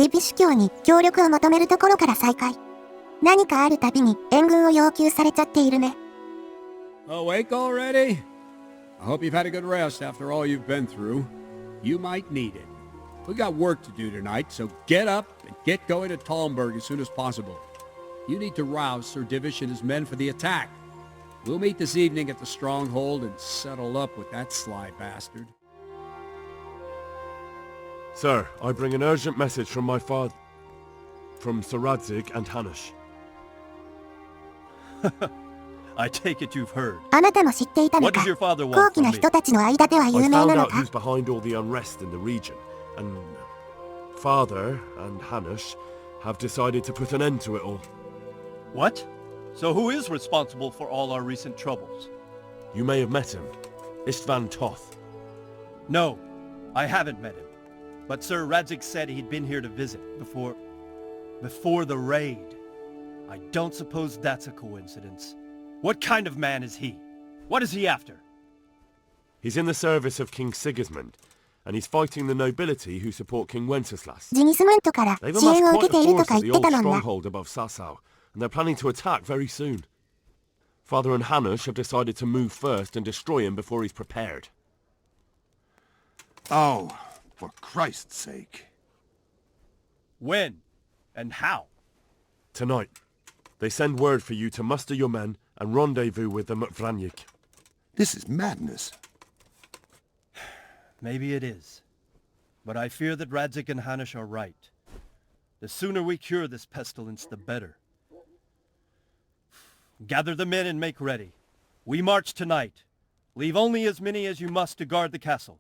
テピ司教に協力を求めるところから再開。何かあるたびに援軍を要求されちゃっているね。Awake already? I hope you've had a good rest after all you've been through. You might need it. We got work to do tonight, so get up and get going to Talmberg as soon as possible. You need to rouse Sir Divish and his men for the attack. We'll meet this evening at the stronghold and settle up with that sly bastard. Sir, I bring an urgent message from my father, from Sir Radzig and Hanush. I take it you've heard. あなたも知っていたのか。高貴な人たちの間では有名なの I found out か。 who's behind all the unrest in the region, and Father and Hanush have decided to put an end to it all. What? So who is responsible for all our recent troubles? You may have met him, Istvan Toth. No, I haven't met him. But Sir Radzig said he'd been here to visit before the raid. I don't suppose that's a coincidence. What kind of man is he? What is he after? He's in the service of King Sigismund, and he's fighting the nobility who support King Wenceslas. ジニスムントから支 They've amassed 援を受け quite てい a ると force か at 言 the って old たもんな。 stronghold above Sasau, and they're planning to attack very soon. Father and Hanush have decided to move first and destroy him before he's prepared. Oh, for Christ's sake. When? And how? Tonight, they send word for you to muster your men and rendezvous with them at Vranyik. This is madness. Maybe it is. But I fear that Radzig and Hanush are right. The sooner we cure this pestilence, the better. Gather the men and make ready. We march tonight. Leave only as many as you must to guard the castle.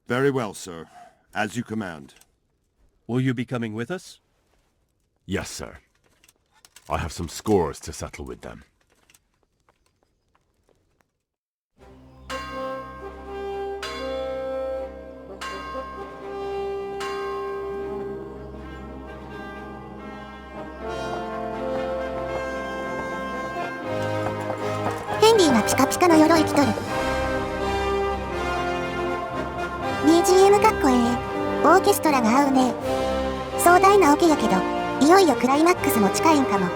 Very well, sir. As you command. Will you be coming with us? Yes, sir. I have some scores to settle with them. Henry はピカピカの鎧着とる。BGM かっこええ。オーケストラが合うね。壮大なオケやけど、いよいよクライマックスも近いんかも。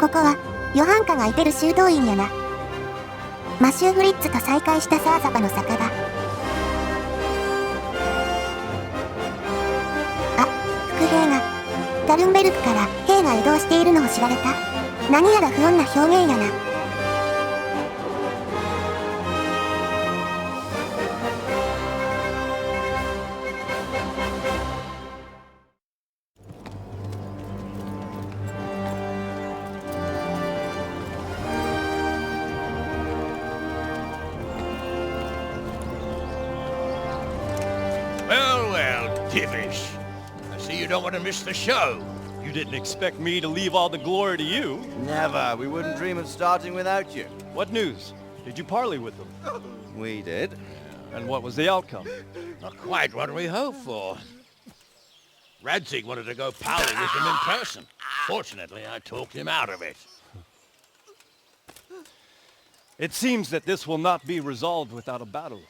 ここはヨハンカがいてる修道院やな。マシュー・フリッツと再会したサーザパの酒場。あ、伏兵がダルンベルクから兵が移動しているのを知られた。何やら不穏な表現やな。Divish. I see you don't want to miss the show. You didn't expect me to leave all the glory to you. Never. We wouldn't dream of starting without you. What news? Did you parley with them? We did. And what was the outcome? Not quite what we hoped for. Radzig wanted to go pally with them in person. Fortunately, I talked him out of it. It seems that this will not be resolved without a battle.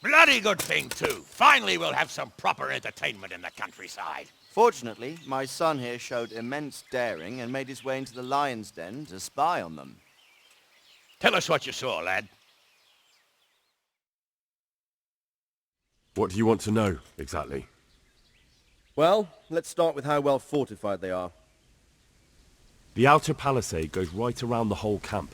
Bloody good thing, too. Finally, we'll have some proper entertainment in the countryside. Fortunately, my son here showed immense daring and made his way into the lion's den to spy on them. Tell us what you saw, lad. What do you want to know, exactly? Well, let's start with how well fortified they are. The outer palisade goes right around the whole camp.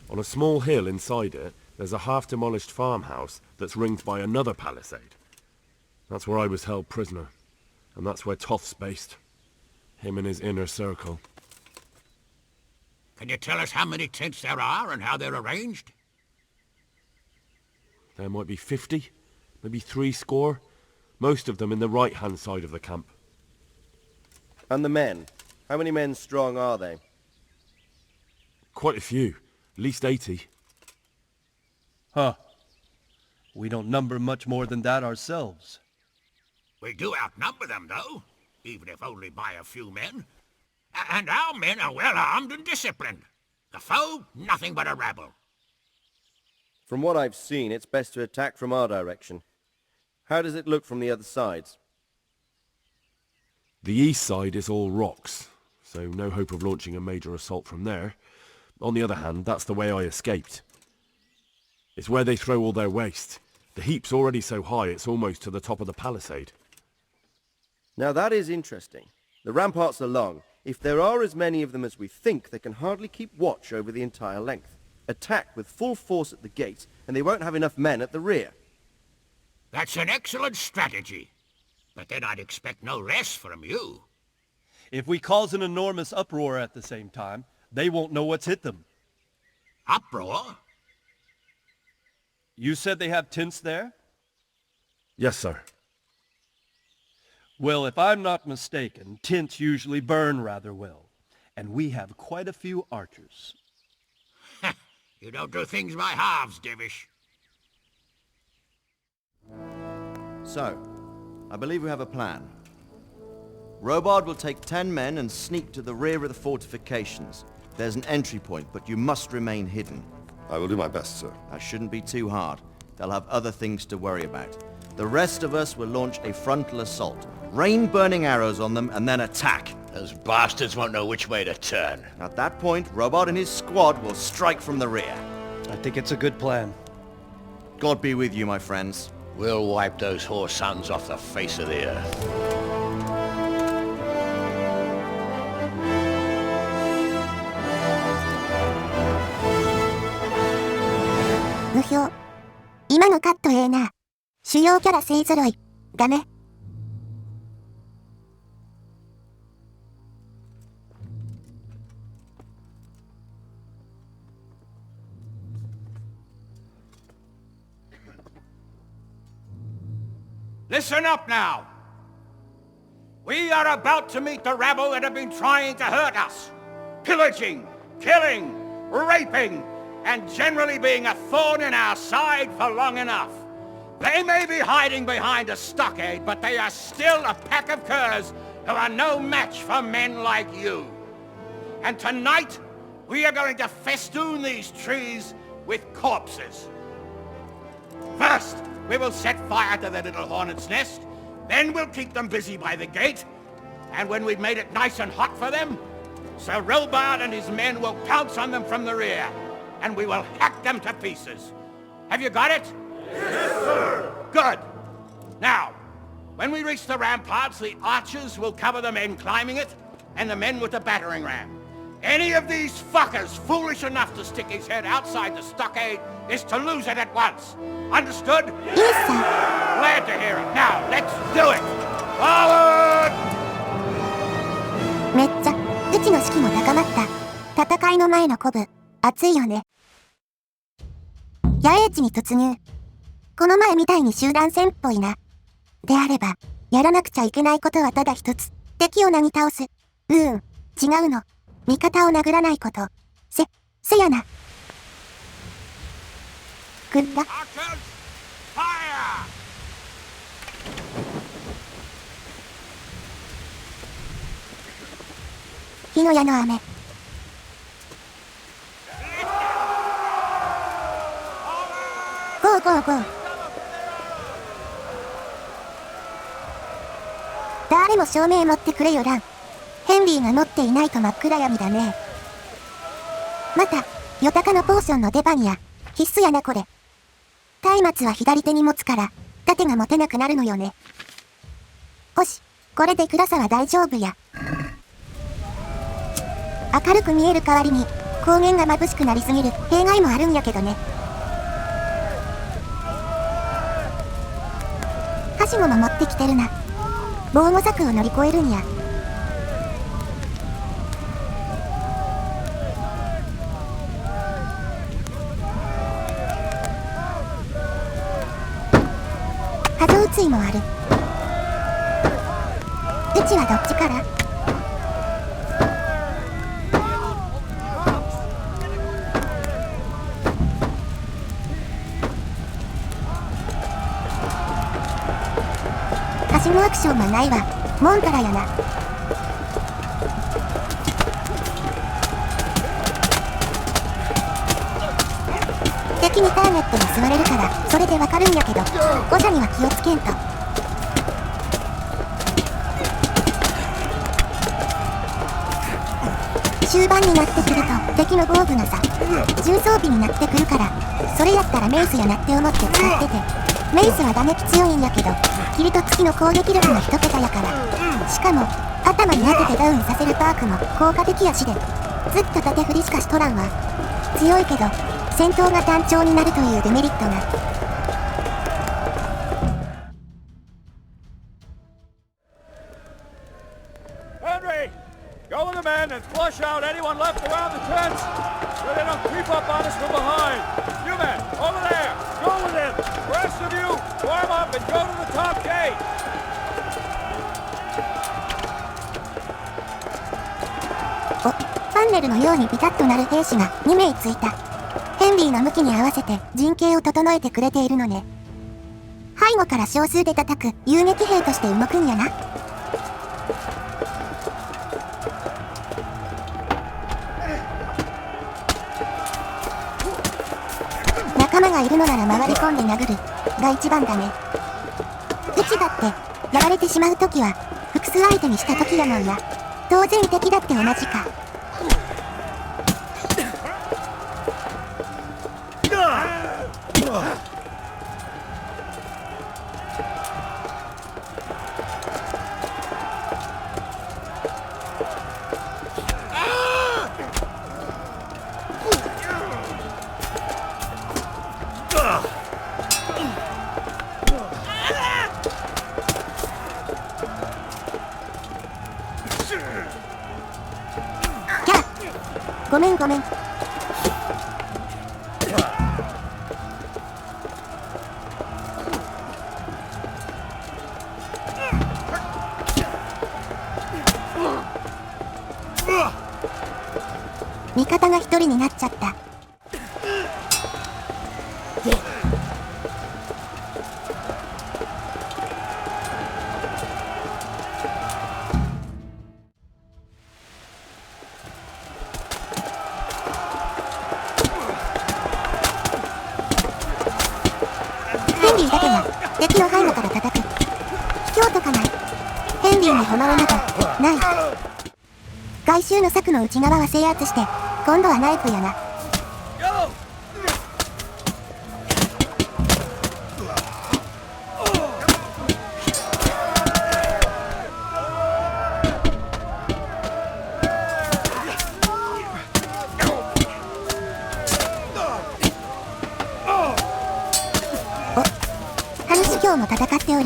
On a small hill inside it, there's a half-demolished farmhouse that's ringed by another palisade. That's where I was held prisoner. And that's where Toth's based. Him and his inner circle. Can you tell us how many tents there are and how they're arranged? There might be 50, maybe 70. Most of them in the right-hand side of the camp. And the men? How many men strong are they? Quite a few. At least 80. Huh. We don't number much more than that ourselves. We do outnumber them, though, even if only by a few men. And our men are well armed and disciplined. The foe, nothing but a rabble. From what I've seen, it's best to attack from our direction. How does it look from the other sides? The east side is all rocks, so no hope of launching a major assault from there. On the other hand, that's the way I escaped. It's where they throw all their waste. The heap's already so high it's almost to the top of the palisade. Now that is interesting. The ramparts are long. If there are as many of them as we think, they can hardly keep watch over the entire length. Attack with full force at the gates, and they won't have enough men at the rear. That's an excellent strategy. But then I'd expect no less from you. If we cause an enormous uproar at the same time, they won't know what's hit them. Uproar? You said they have tents there? Yes, sir. Well, if I'm not mistaken, tents usually burn rather well. And we have quite a few archers. You don't do things by halves, Divish. So, I believe we have a plan. Robard will take 10 men and sneak to the rear of the fortifications. There's an entry point, but you must remain hidden. I will do my best, sir. That shouldn't be too hard. They'll have other things to worry about. The rest of us will launch a frontal assault. Rain burning arrows on them and then attack. Those bastards won't know which way to turn. At that point, Robard and his squad will strike from the rear. I think it's a good plan. God be with you, my friends. We'll wipe those whore sons off the face of the earth. 無表。今のカットええな。主要キャラ勢揃い。だね。Listen up now. We are about to meet the rabble that have been trying to hurt us. Pillaging, killing, raping, and generally being a thorn in our side for long enough. They may be hiding behind a stockade, but they are still a pack of curs who are no match for men like you. And tonight, we are going to festoon these trees with corpses. First, we will set fire to the little hornet's nest. Then we'll keep them busy by the gate. And when we've made it nice and hot for them, Sir Robard and his men will pounce on them from the rear. And we will hack them to pieces. Have you got it? Yes, sir! Good. Now, when we reach the ramparts, the archers will cover the men climbing it, and the men with the battering ram. Any of these fuckers foolish enough to stick his head outside the stockade is to lose it at once. Understood? Yes, sir. Glad to hear it. Now, let's do it! Forward! めっちゃ、うちの士気も高まった。戦いの前の鼓舞、熱いよね。野営地に突入。この前みたいに集団戦っぽいな。であれば、やらなくちゃいけないことはただ一つ。敵をなぎ倒す。違うの。味方を殴らないこと。せやな。くんだ。Archers, fire! 火の矢の雨。ゴーゴーゴー。誰も照明持ってくれよラン。ヘンリーが持っていないと真っ暗闇だね。また、ヨタカのポーションの出番や。必須やなこれ。松明は左手に持つから、盾が持てなくなるのよね。よし、これで暗さは大丈夫や。明るく見える代わりに、光源が眩しくなりすぎる弊害もあるんやけどね。はしごも持ってきてるな。防護柵を乗り越えるんや。波動対もある。うちはどっちから？足のアクションはないわ。モンからやな。敵にターゲットに座れるからそれでわかるんやけど、誤射には気をつけんと。終盤になってくると敵の防具がさ、重装備になってくるから、それやったらメイスやなって思って使ってて、メイスは打撃強いんやけど、キリト付きの攻撃力が1桁やから、しかも頭に当ててダウンさせるパークも効果的やしで、ずっと縦振りしかしとらんわ。強いけど戦闘が単調になるというデメリットが。Henry! Go with the men and flush out anyone left around the tents so they don't creep up on us from behind. You men, over there, go with them. The rest of you, form up and go to the top gate. ファンネルのようにピタッとなる兵士が2名ついた。ヘンリーの向きに合わせて陣形を整えてくれているのね。背後から少数で叩く遊撃兵として動くんやな。仲間がいるのなら回り込んで殴るが一番だね。うちだってやられてしまうときは複数相手にしたときやもんな。当然敵だって同じか。ごめんごめん。味方が一人になっちゃった。ヘンリーだけが敵の背後から叩く。卑怯とかない。ヘンリーに誉れなどない。外周の柵の内側は制圧して、今度はナイフやな。今日も戦っておる。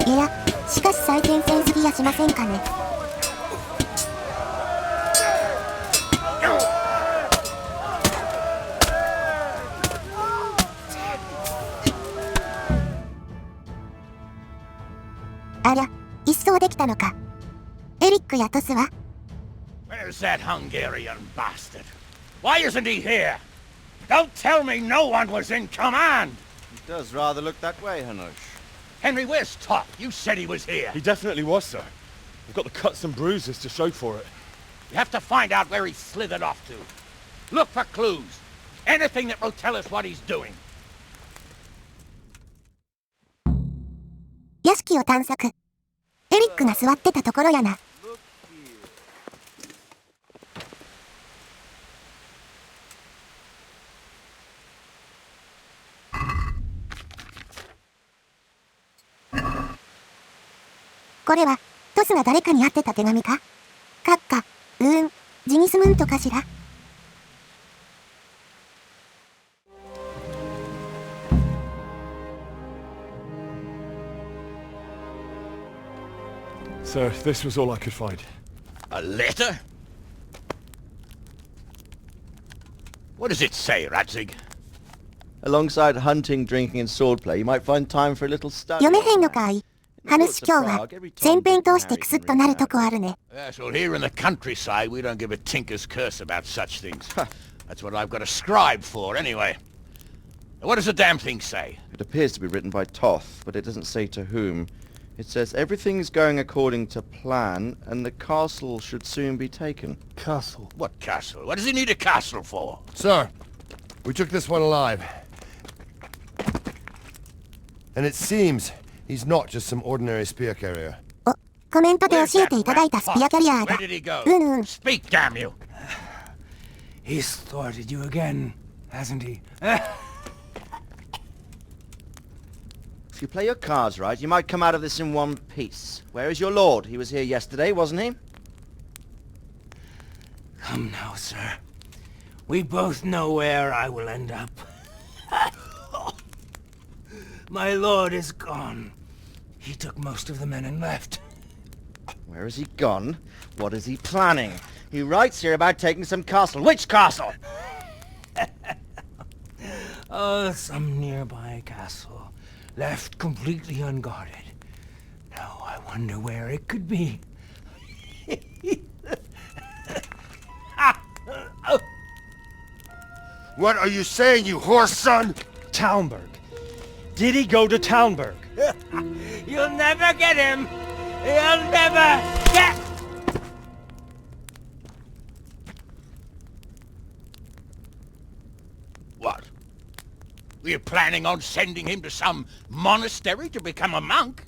いや、しかし最前線すぎやしませんかね。ありゃ、一掃できたのか。エリックやトスは？ Where's that Hungarian bastard? Why isn't he here? Don't tell me no one was in command! It does rather look that way, Hanush. Henry, where's Top? You said he was here. He definitely was, sir. We've got the cuts and bruises to show for it. You have to find out where he slithered off to. Look for clues. Anything that will tell us what he's doing. 屋敷を探索。エリックが座ってたところやな。これはトスが誰かに宛てた手紙か？閣下、ジニスムントかしら？ Sir, this was all I could find. A letter? What does it say, Radzig? Alongside hunting, drinking, and swordplay, you might find time for a little study. 読めへんのかい？話今日は前編通してクスッとなるとこあるね。 Yes, well, here in the countryside, we don't give a tinker's curse about such things. That's what I've got a scribe for, anyway. What does the damn thing say? It appears to be written by Toth, but it doesn't say to whom. It says everything's going according to plan, and the castle should soon be taken. Castle. What castle? What does he need a castle for? Sir, we took this one alive. And it seems he's not just some ordinary spear carrier. コメントで教えていただいたスピアキャリアー Where だ。 did he go? うんうん。 Speak, damn you! He's thwarted you again, hasn't he? If you play your cards right, you might come out of this in one piece. Where is your lord? He was here yesterday, wasn't he? Come now, sir. We both know where I will end up. My lord is gone. He took most of the men and left. Where has he gone? What is he planning? He writes here about taking some castle. Which castle? Oh, some nearby castle. Left completely unguarded. Now I wonder where it could be. What are you saying, you horse son? Talmberg. Did he go to Talmberg? You'll never get him! You'll never get... What? We're planning on sending him to some monastery to become a monk?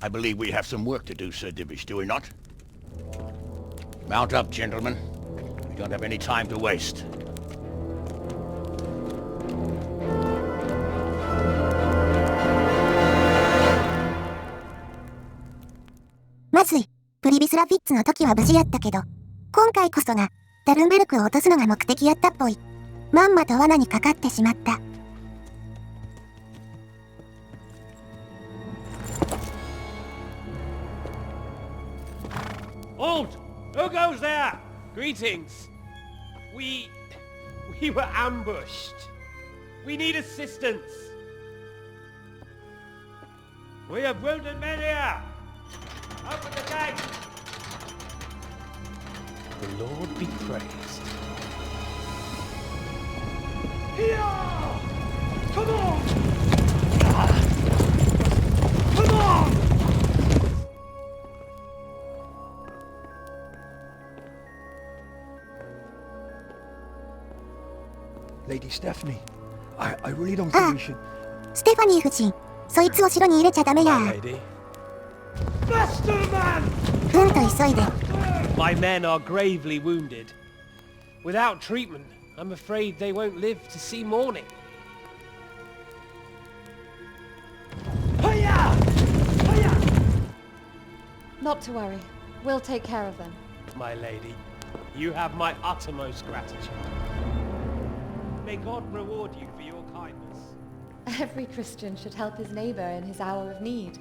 I believe we have some work to do, Sir Divish, do we not? Mount up, gentlemen. We don't have any time to waste. まずい、プリビスラフィッツの時は無事やったけど、今回こそが、ダルンベルクを落とすのが目的やったっぽい。まんまと罠にかかってしまった。Halt! Who goes there? Greetings. We were ambushed. We need assistance. We have wounded men here. Open the gate. The Lord be praised. Here! Come on! Come on! Lady Stephanie, I really don't think we should... ステファニー夫人、そいつを城に入れちゃダメや。 Lady. Master man! うんと急いで。 My men are gravely wounded. Without treatment, I'm afraid they won't live to see morning. Hiya! Hiya! Not to worry. We'll take care of them. My lady, you have my uttermost gratitude. May God reward you for your kindness. Every Christian should help his neighbor in his hour of need.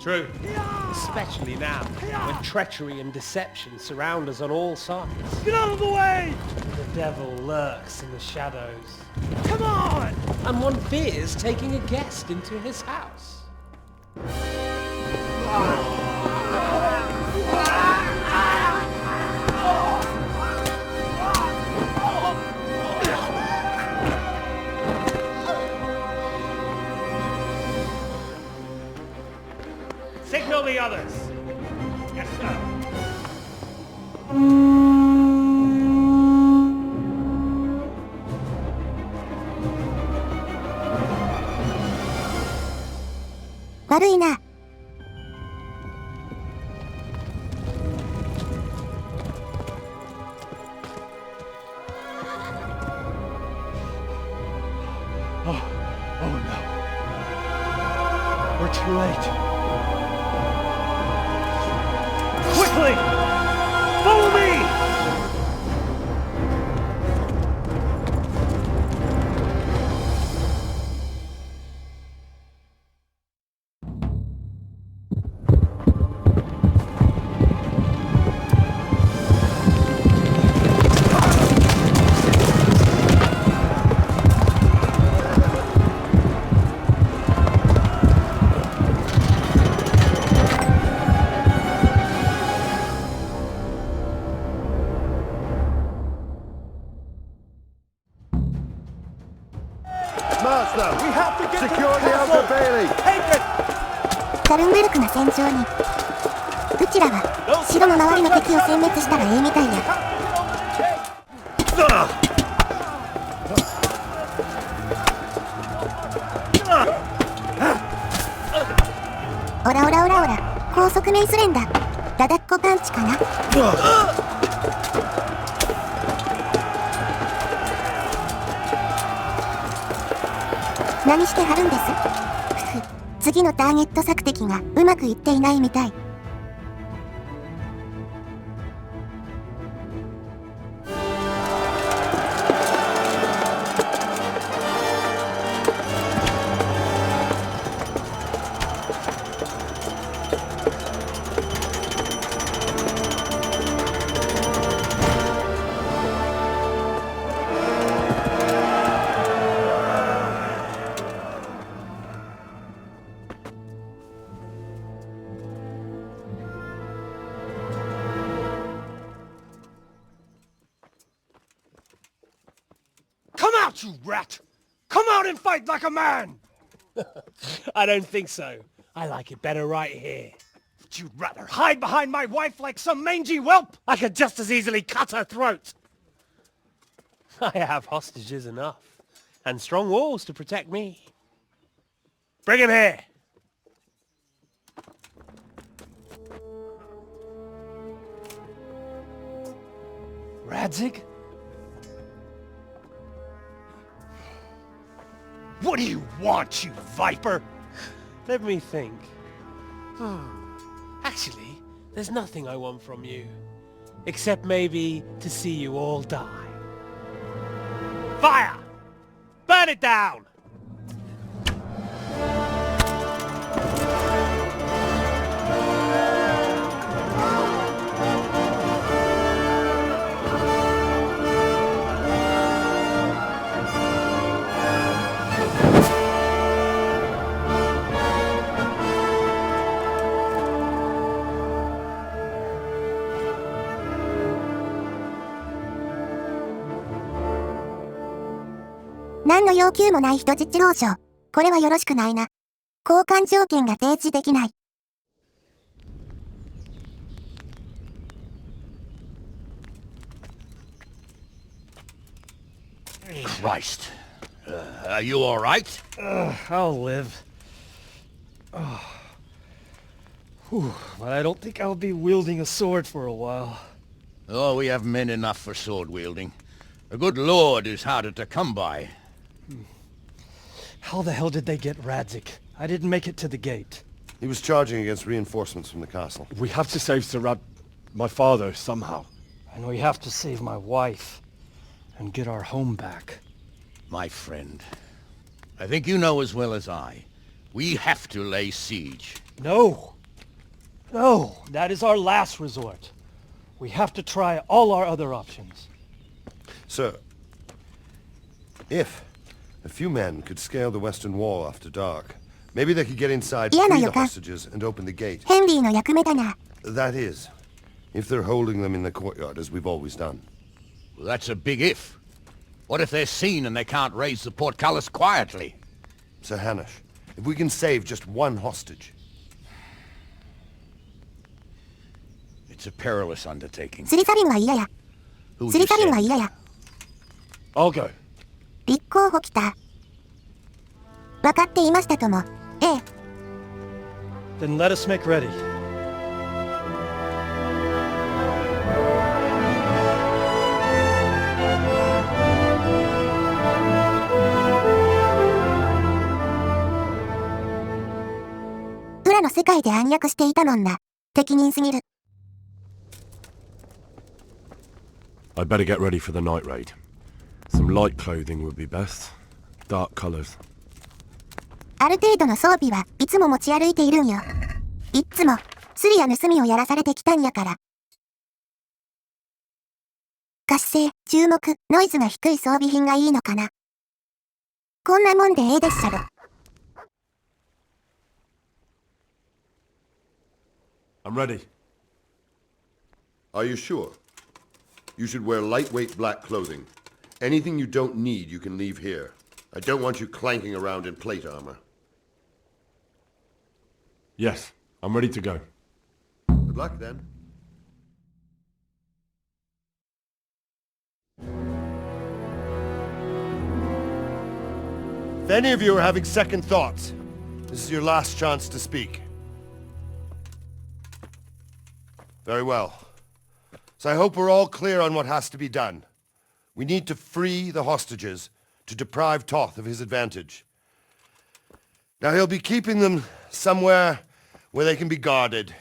True. Especially now, when treachery and deception surround us on all sides. Get out of the way! The devil lurks in the shadows. Come on! And one fears taking a guest into his house. Signal the others. Yes, sir.「悪いな。 Oh no. We're too late. Quickly! Follow me! ルンベルクな戦場に。うちらは城の周りの敵を殲滅したらええみたいや。オラオラオラオラ、高速メイス連打。ダダッコパンチかな。何してはるんです？ふふ、次のターゲット索敵がうまくいっていないみたい。You rat! Come out and fight like a man! I don't think so. I like it better right here. Would you rather hide behind my wife like some mangy whelp? I could just as easily cut her throat. I have hostages enough, and strong walls to protect me. Bring him here! Radzig? What do you want, you viper? Let me think. Actually, there's nothing I want from you. Except maybe to see you all die. Fire! Burn it down!何の要求もない人質労働。これはよろしくないな。交換条件が提示できない。Christ. Are you all right? I'll live. Whew, but I don't think I'll be wielding a sword for a while. Oh, we have men enough for sword wielding. A good lord is harder to come by. How the hell did they get Radzig? I didn't make it to the gate. He was charging against reinforcements from the castle. We have to save my father, somehow. And we have to save my wife. And get our home back. My friend, I think you know as well as I. We have to lay siege. No! No! That is our last resort. We have to try all our other options. Sir, if a few men could scale the western wall after dark, maybe they could get inside, free the hostages, and open the gate. ヘンリーの役目だな。 That is, if they're holding them in the courtyard as we've always done. Well, that's a big if. What if they're seen and they can't raise the portcullis quietly? Sir Hanush, if we can save just one hostage. It's a perilous undertaking. スリサリンは嫌や。 Who スリ just サリンは said? 嫌や。 I'll go. 立候補来た。分かっていましたとも。ええ。 Then let us make ready. 裏の世界で暗躍していたもんな。適任すぎる。 I'd better get ready for the night raid. Some light clothing would be best. Dark colors. ある程度の装備はいつも持ち歩いているんよ。いっつも、スリや盗みをやらされてきたんやから。活性、注目、ノイズが低い装備品がいいのかな。こんなもんでええでっしゃろ。 I'm ready. Are you sure? You should wear lightweight black clothing. Anything you don't need, you can leave here. I don't want you clanking around in plate armor. Yes, I'm ready to go. Good luck, then. If any of you are having second thoughts, this is your last chance to speak. Very well. So I hope we're all clear on what has to be done. We need to free the hostages to deprive Toth of his advantage. Now he'll be keeping them somewhere where they can be guarded,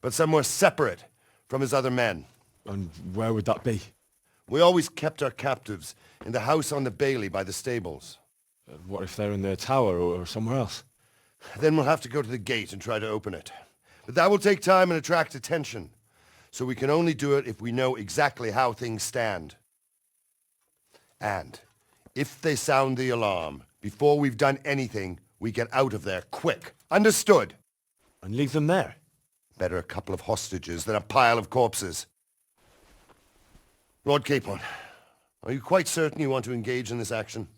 but somewhere separate from his other men. And where would that be? We always kept our captives in the house on the Bailey by the stables. What if they're in their tower or somewhere else? Then we'll have to go to the gate and try to open it. But that will take time and attract attention. So we can only do it if we know exactly how things stand. And if they sound the alarm, before we've done anything, we get out of there quick. Understood? And leave them there? Better a couple of hostages than a pile of corpses. Lord Capon, are you quite certain you want to engage in this action?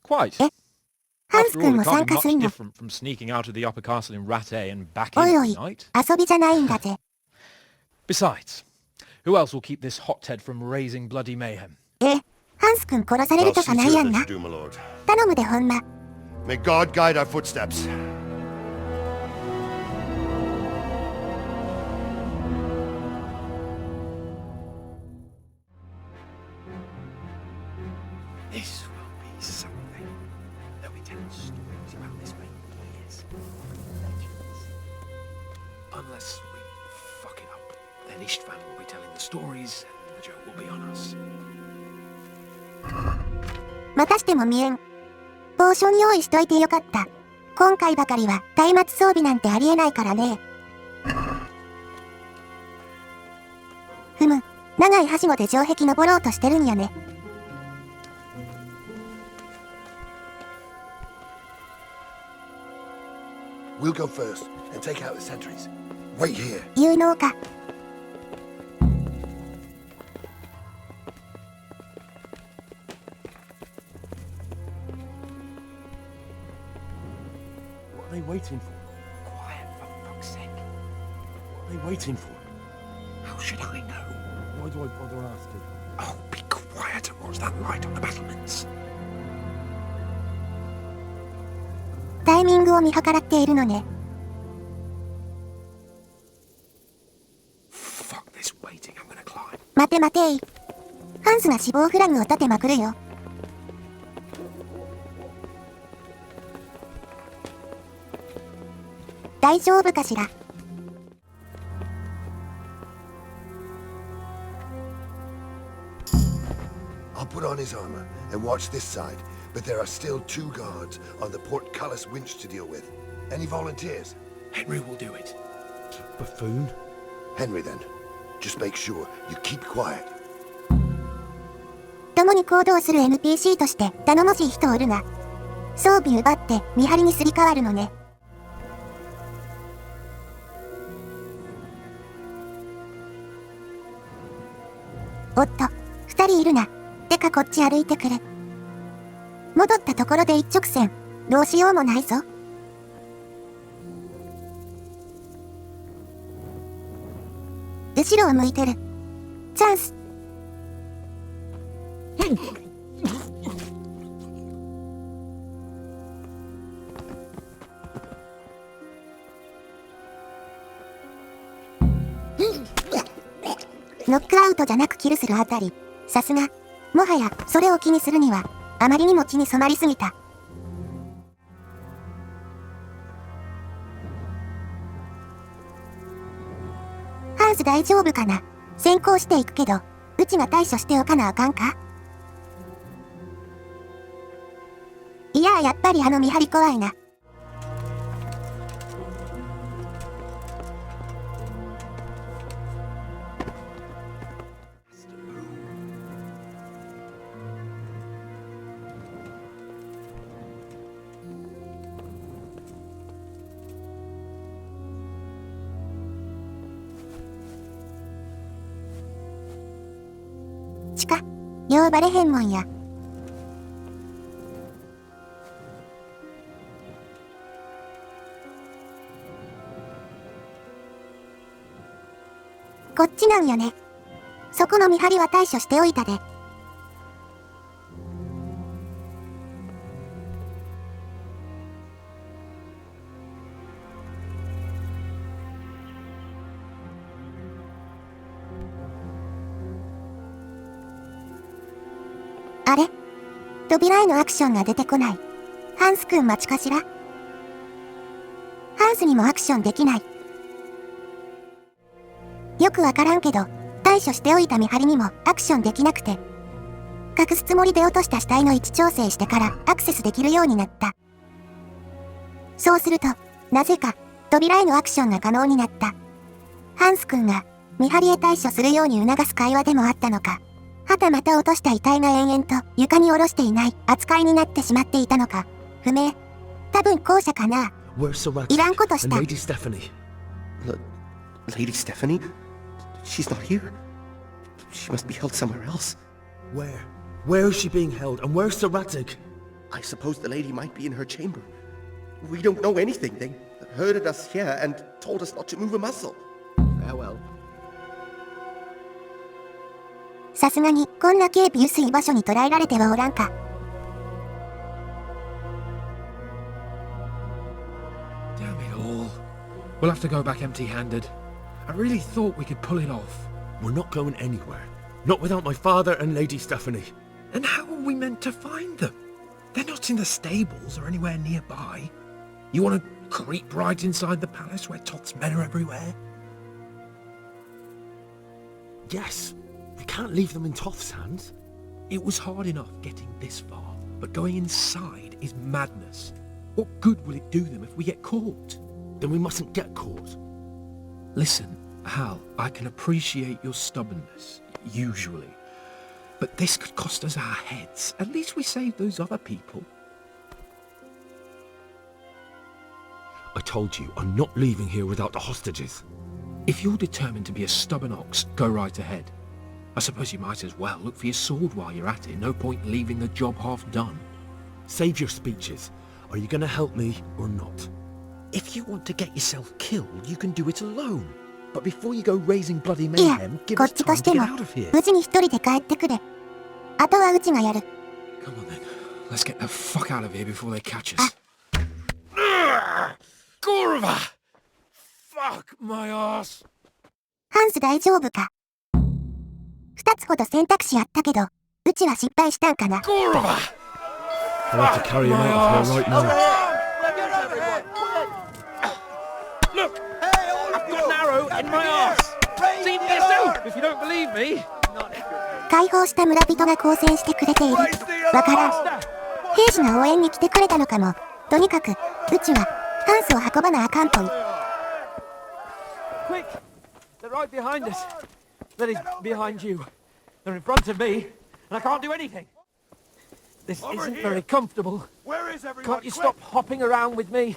Quite. After all, it can't be much different from sneaking out of the upper castle in Rattay and back in at night. Besides, who else will keep this hothead from raising bloody mayhem? May God guide our footsteps. This will be something. They'll be telling stories about this for years. Unless we fuck it up, then Istvan will be telling the stories and the joke will be on us. またしても見えん。ポーション用意しといてよかった。今回ばかりは松明装備なんてありえないからね。ふむ、長いはしごで城壁登ろうとしてるんやね。We'll go first and take out the sentries. Wait here. 有能か。What are they waiting for? Quiet, for fuck's sake. What are they waiting for? How should I know? Why do I bother asking? Oh, be quiet and watch that light on the battlements. タイミングを見計らっているのね。Fuck this waiting, I'm gonna climb. 待て待てい。ハンスが死亡フラグを立てまくるよ。大丈夫かしら。I'll put on his armor and watch this side, but there are still 2 guards on the portcullis winch to deal with. Any volunteers? Henry will do it. Buffoon? Henry then. Just make sure you keep quiet. 共に行動する NPC として頼もしい人おるが、装備奪って見張りにすり替わるのね。おっと、2人いるな。てかこっち歩いてくる。戻ったところで一直線。どうしようもないぞ。後ろを向いてる。チャンス。ノックアウトじゃなくキルするあたり。さすが。もはや、それを気にするには、あまりにも血に染まりすぎた。ハンス大丈夫かな？先行していくけど、うちが対処しておかなあかんか？いやー、やっぱりあの見張り怖いな。ようバレへんもんや。こっちなんよね。そこの見張りは対処しておいたで。あれ？扉へのアクションが出てこない。ハンスくん待ちかしら？ハンスにもアクションできない。よくわからんけど、対処しておいた見張りにもアクションできなくて。隠すつもりで落とした死体の位置調整してからアクセスできるようになった。そうすると、なぜか扉へのアクションが可能になった。ハンスくんが見張りへ対処するように促す会話でもあったのか、はたまた落とした遺体が延々と床に下ろしていない扱いになってしまっていたのか、不明。多分後者かな。いらんことした。Lady Stephanie. Lady Stephanie? She's not here. She must be held somewhere else. Where? Where is she being held? And where's Sir Radzig? I suppose the lady might be in her chamber. We don't know anything. They herded us here and told us not to move a muscle. Farewell. さすがにこんな警備薄い場所に捕らえられてはおらんか。Damn it all. We'll have to go back empty-handed. I really thought we could pull it off. We're not going anywhere. Not without my father and Lady Stephanie. And how are we meant to find them? They're not in the stables or anywhere nearby. You want to creep right inside the palace where Toth's men are everywhere? Yes. We can't leave them in Toth's hands. It was hard enough getting this far, but going inside is madness. What good will it do them if we get caught? Then we mustn't get caught. Listen, Hal, I can appreciate your stubbornness, usually. But this could cost us our heads. At least we saved those other people. I told you, I'm not leaving here without the hostages. If you're determined to be a stubborn ox, go right ahead. I suppose you might as well look for your sword while you're at it. No point leaving the job half done. Save your speeches. Are you going to help me or not? If you want to get yourself killed, you can do it alone. But before you go raising bloody いや、 mayhem, give こっ us ちと time し to て get も out of here. 無事に一人で帰ってくれ。あとはうちがやる。 Come on then. Let's get the fuck out of here before they catch us. Gorva! Fuck my ass! ハンス大丈夫か？二つほど選択肢あったけど、うちは失敗したんかな。Gorva! I'll have to carry him out of here right now. Look! I've got an arrow in my ass! See for yourself if you don't believe me! 解放した村人が交戦してくれている。わからん。兵士が応援に来てくれたのかも。とにかく、うちは、ハンスを運ばなあかんぽい。Quick! They're right behind us. That is, behind you. They're in front of me, and I can't do anything. This isn't very comfortable. Where is everyone? Can't you stop hopping around with me?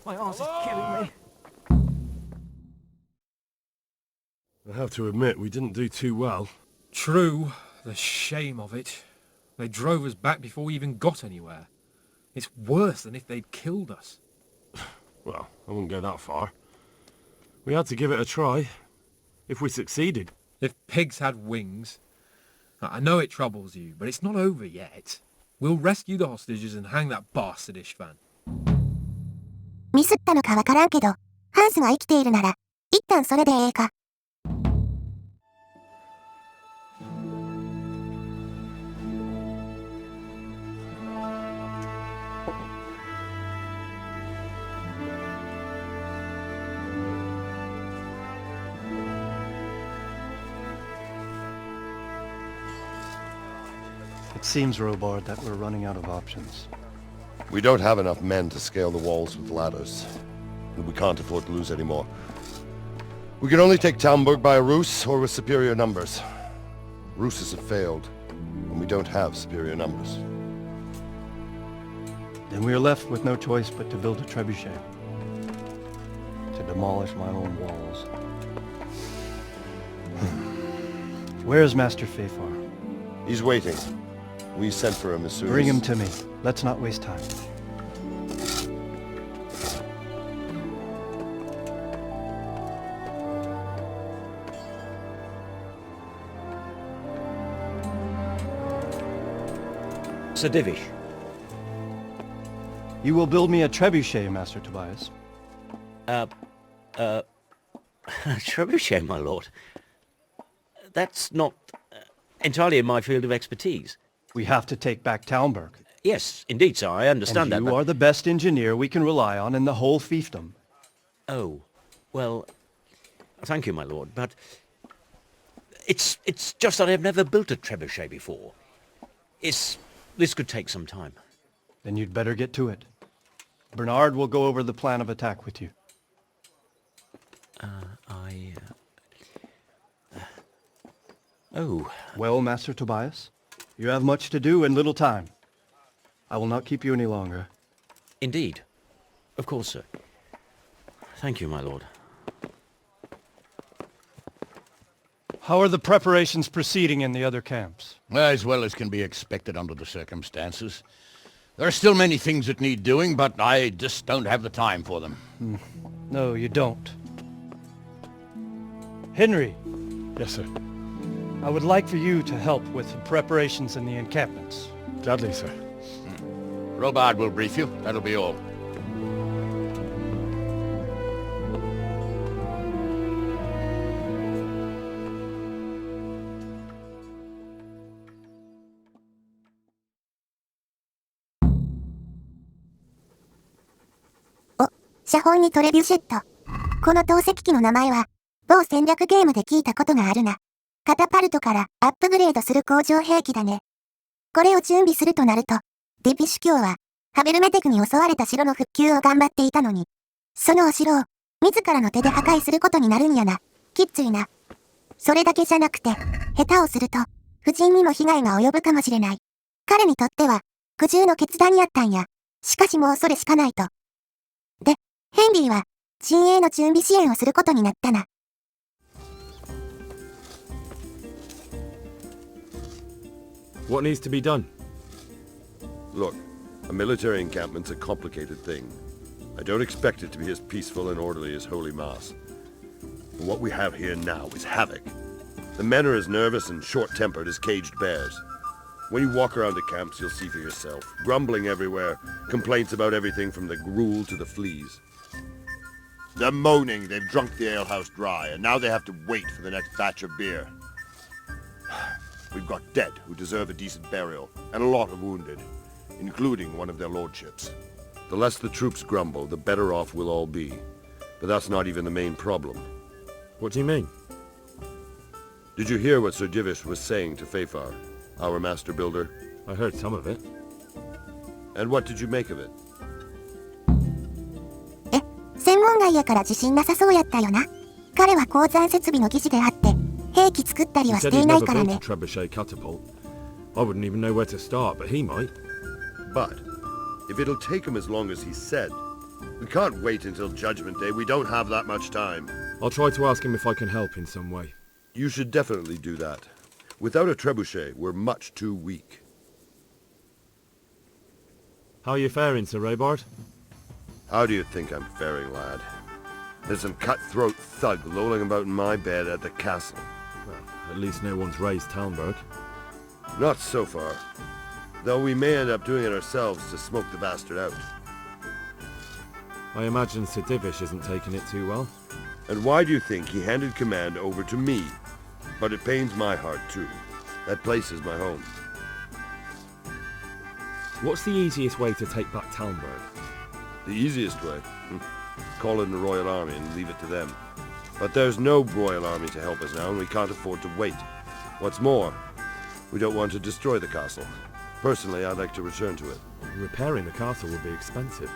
My arse is killing me. I have to admit, we didn't do too well. True. The shame of it. They drove us back before we even got anywhere. It's worse than if they'd killed us. Well, I wouldn't go that far. We had to give it a try. If we succeeded. If pigs had wings. I know it troubles you, but it's not over yet. We'll rescue the hostages and hang that bastard Ishvan. ミスったのかわからんけど、ハンスが生きているなら、一旦それでええか。It seems, Robard, that we're running out of options. We don't have enough men to scale the walls with ladders. And we can't afford to lose any more. We can only take Talmberg by a ruse or with superior numbers. Ruses have failed, and we don't have superior numbers. Then we are left with no choice but to build a trebuchet. To demolish my own walls. Where's Master Fafar? He's waiting. We sent for him as soon as... Bring him to me. Let's not waste time. Sir Divish. You will build me a trebuchet, Master Tobias. Trebuchet, my lord. That's not entirely in my field of expertise. We have to take back Talmberg. Yes, indeed, sir, I understand that. And you are the best engineer we can rely on in the whole fiefdom. Oh, well, thank you, my lord, but it's just that I've never built a trebuchet before. This could take some time. Then you'd better get to it. Bernard will go over the plan of attack with you. Oh. Well, Master Tobias, you have much to do and little time. I will not keep you any longer. Indeed. Of course, sir. Thank you, my lord. How are the preparations proceeding in the other camps? As well as can be expected under the circumstances. There are still many things that need doing, but I just don't have the time for them. No, you don't. Henry. Yes, sir. I would like for you to help with the preparations in the encampments. Gladly, sir. Robard will brief you. That'll be all.お、写本にトレビュシェット。この投石機の名前は、某戦略ゲームで聞いたことがあるな。カタパルトからアップグレードする工場兵器だね。これを準備するとなると、ディビシュ卿は、ハベルメテクに襲われた城の復旧を頑張っていたのに、そのお城を、自らの手で破壊することになるんやな。きっついな。それだけじゃなくて、下手をすると、夫人にも被害が及ぶかもしれない。彼にとっては、苦渋の決断やったんや。しかしもうそれしかないと。で、ヘンリーは、陣営の準備支援をすることになったな。What needs to be done? Look, a military encampment's a complicated thing. I don't expect it to be as peaceful and orderly as Holy Mass. But what we have here now is havoc. The men are as nervous and short-tempered as caged bears. When you walk around the camps, you'll see for yourself. Grumbling everywhere, complaints about everything from the gruel to the fleas. They're moaning they've drunk the alehouse dry, and now they have to wait for the next batch of beer. We've got dead who deserve a decent burial, and a lot of wounded, including one of their lordships. The less the troops grumble, the better off we'll all be. But that's not even the main problem. What do you mean? Did you hear what Sir Divish was saying to Fafar, our master builder? I heard some of it. And what did you make of it? 専門外やから自信なさそうやったよな。彼は鉱山設備の技師であって、兵器作ったりはしていないからね。He said he'd never built a trebuchet catapult. I wouldn't even know where to start, but he might. But if it'll take him as long as he said, we can't wait until Judgment Day. We don't have that much time. I'll try to ask him if I can help in some way. You should definitely do that. Without a trebuchet, we're much too weak. How are you faring, Sir Robard? How do you think I'm faring, lad? There's some cutthroat thug lolling about in my bed at the castle. Well, at least no one's raised Talmberg. Not so far. Though we may end up doing it ourselves to smoke the bastard out. I imagine Sir Divish isn't taking it too well. And why do you think he handed command over to me? But it pains my heart too. That place is my home. What's the easiest way to take back Talmberg? The easiest way? Call in the Royal Army and leave it to them. But there's no Royal Army to help us now, and we can't afford to wait. What's more, we don't want to destroy the castle. Personally, I'd like to return to it. Repairing the castle would be expensive.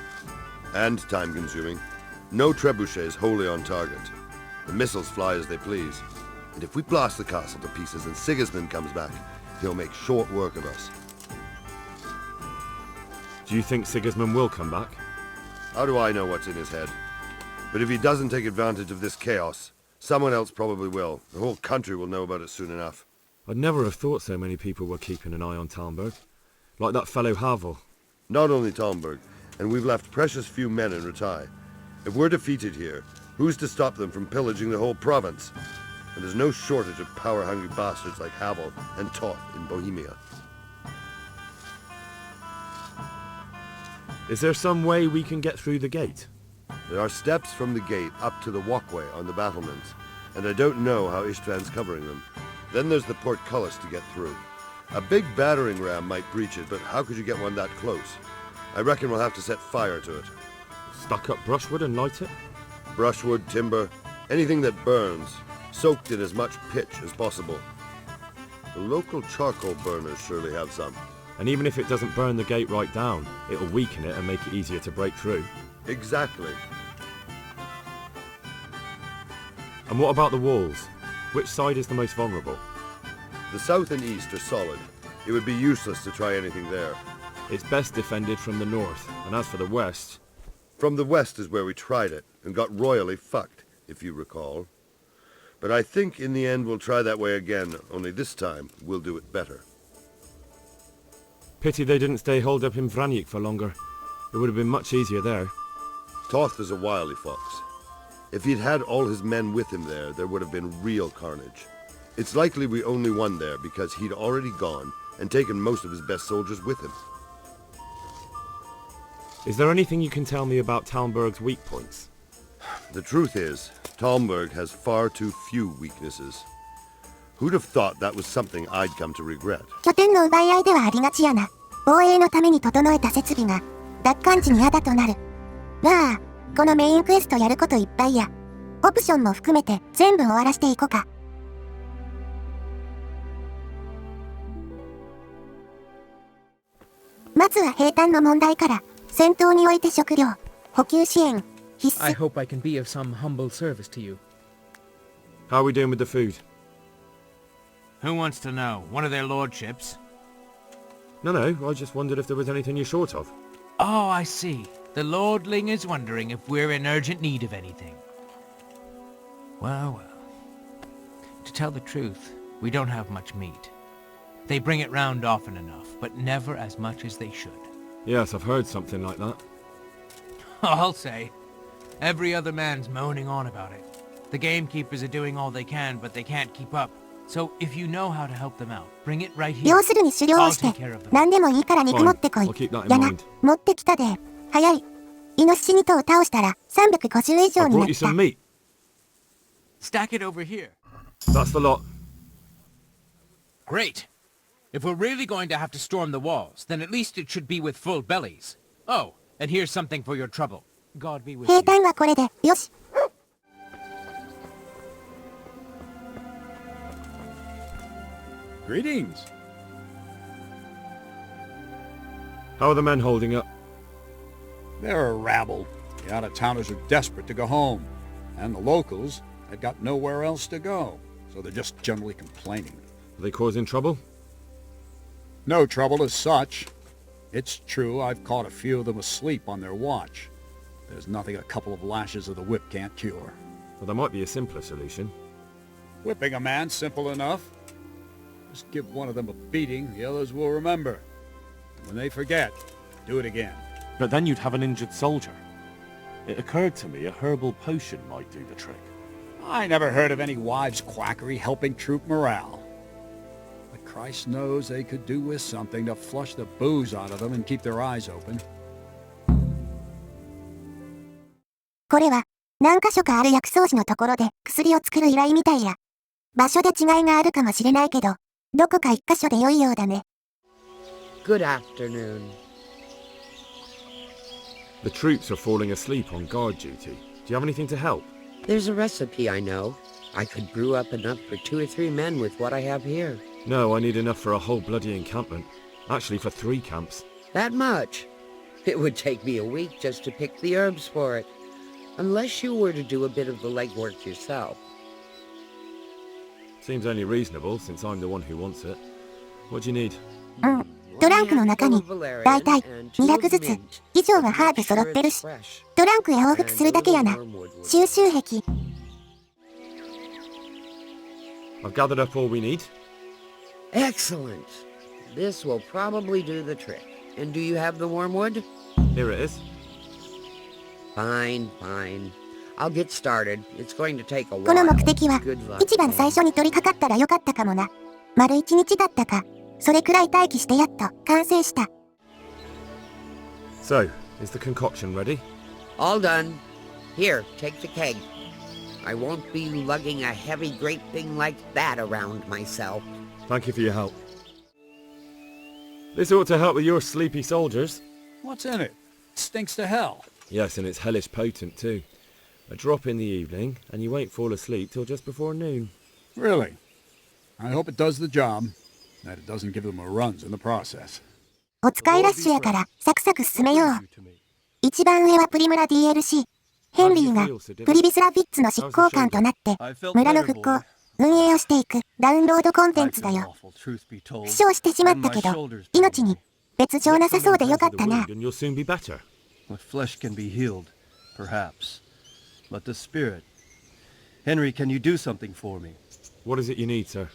And time-consuming. No trebuchet is wholly on target. The missiles fly as they please. And if we blast the castle to pieces and Sigismund comes back, he'll make short work of us. Do you think Sigismund will come back? How do I know what's in his head? But if he doesn't take advantage of this chaos, someone else probably will. The whole country will know about it soon enough. I'd never have thought so many people were keeping an eye on Talmberg. Like that fellow Havel. Not only Talmberg, and we've left precious few men in Ratai. If we're defeated here, who's to stop them from pillaging the whole province? And there's no shortage of power-hungry bastards like Havel and Toth in Bohemia. Is there some way we can get through the gate? There are steps from the gate up to the walkway on the battlements, and I don't know how Ishtvan's covering them. Then there's the portcullis to get through. A big battering ram might breach it, but how could you get one that close? I reckon we'll have to set fire to it. Stuck up brushwood and light it? Brushwood, timber, anything that burns, soaked in as much pitch as possible. The local charcoal burners surely have some. And even if it doesn't burn the gate right down, it'll weaken it and make it easier to break through. Exactly. And what about the walls? Which side is the most vulnerable? The south and east are solid. It would be useless to try anything there. It's best defended from the north, and as for the west... From the west is where we tried it, and got royally fucked, if you recall. But I think in the end we'll try that way again, only this time we'll do it better. Pity they didn't stay holed up in Vranic for longer. It would have been much easier there. Toth is a wily fox. If he'd had all his men with him there would have been real carnage. It's likely we only won there because he'd already gone and taken most of his best soldiers with him. Is there anything you can tell me about Talmberg's weak points? The truth is, Talmberg has far too few weaknesses. Who'd have thought that was something I'd come to regret? 拠点の奪い合いではありがちやな。防衛のために整えた設備が奪還時にあだとなる。まあ、このメインクエストやることいっぱいや。オプションも含めて全部終わらしていこか。まずは兵站の問題から、戦闘において食料、補給支援、必須。I hope I can be of some humble service to you. How are we doing with the food? Who wants to know? One of their lordships? No, I just wondered if there was anything you're short of. Oh, I see. The lordling is wondering if we're in urgent need of anything. Well. To tell the truth, we don't have much meat. They bring it round often enough, but never as much as they should. Yes, I've heard something like that. I'll say. Every other man's moaning on about it. The gamekeepers are doing all they can, but they can't keep up. So if you know how to help them out, bring it right here. 要するに狩猟をして、何でもいいから肉持ってこい。やな、持ってきたで。早い。イノシシ2頭倒したら350以上になった。Stack it over here. That's the lot. Great. If we're really going to have to storm the walls, then at least it should be with full bellies. Oh, and here's something for your trouble. God be with you. 兵隊はこれで、よし。Greetings. How are the men holding up? They're a rabble. The out-of-towners are desperate to go home. And the locals, they've got nowhere else to go. So they're just generally complaining. Are they causing trouble? No trouble as such. It's true I've caught a few of them asleep on their watch. There's nothing a couple of lashes of the whip can't cure. Well, there might be a simpler solution. Whipping a man's simple enough. Just give one of them a beating, the others will remember. When they forget, do it again. But then you'd have an injured soldier. It occurred to me a herbal potion might do the trick. I never heard of any wives' quackery helping troop morale. But Christ knows they could do with something to flush the booze out of them and keep their eyes open. これは、何箇所かある薬草師のところで薬を作る依頼みたいや。場所で違いがあるかもしれないけど、どこか一箇所で良いようだね。Good afternoon. The troops are falling asleep on guard duty. Do you have anything to help? There's a recipe I know. I could brew up enough for 2 or 3 men with what I have here. No, I need enough for a whole bloody encampment. Actually, for 3 camps. That much? It would take me a week just to pick the herbs for it. Unless you were to do a bit of the legwork yourself. Seems only reasonable, since I'm the one who wants it. What do you need? トランクの中に、だいたい200ずつ以上はハーブ揃ってるし、トランクへ往復するだけやな。収集癖。I've gathered up all we need. Excellent. This will probably do the trick. And do you have the wormwood? Here it is. Fine. I'll get started. It's going to take a while. この目的は、一番最初に取り掛かったらよかったかもな。丸1日だったか。それくらい待機してやっと完成した。So, Is the concoction ready? All done. Here, take the keg. I won't be lugging a heavy great thing like that around myself. Thank you for your help. This ought to help with your sleepy soldiers. What's in it? It stinks to hell. Yes, and it's hellish potent too. A drop in the evening, and you won't fall asleep till just before noon. Really? I hope it does the job, that it doesn't give them a runs in the process. お使いラッシュやからサクサク進めよう。一番上はプリムラ DLC。ヘンリーがプリビスラフィッツの執行官となって村の復興、運営をしていくダウンロードコンテンツだよ。負傷してしまったけど、命に別状なさそうでよかったな。The flesh can be healed, perhaps. But the spirit... Henry, can you do something for me? What is it you need, sir?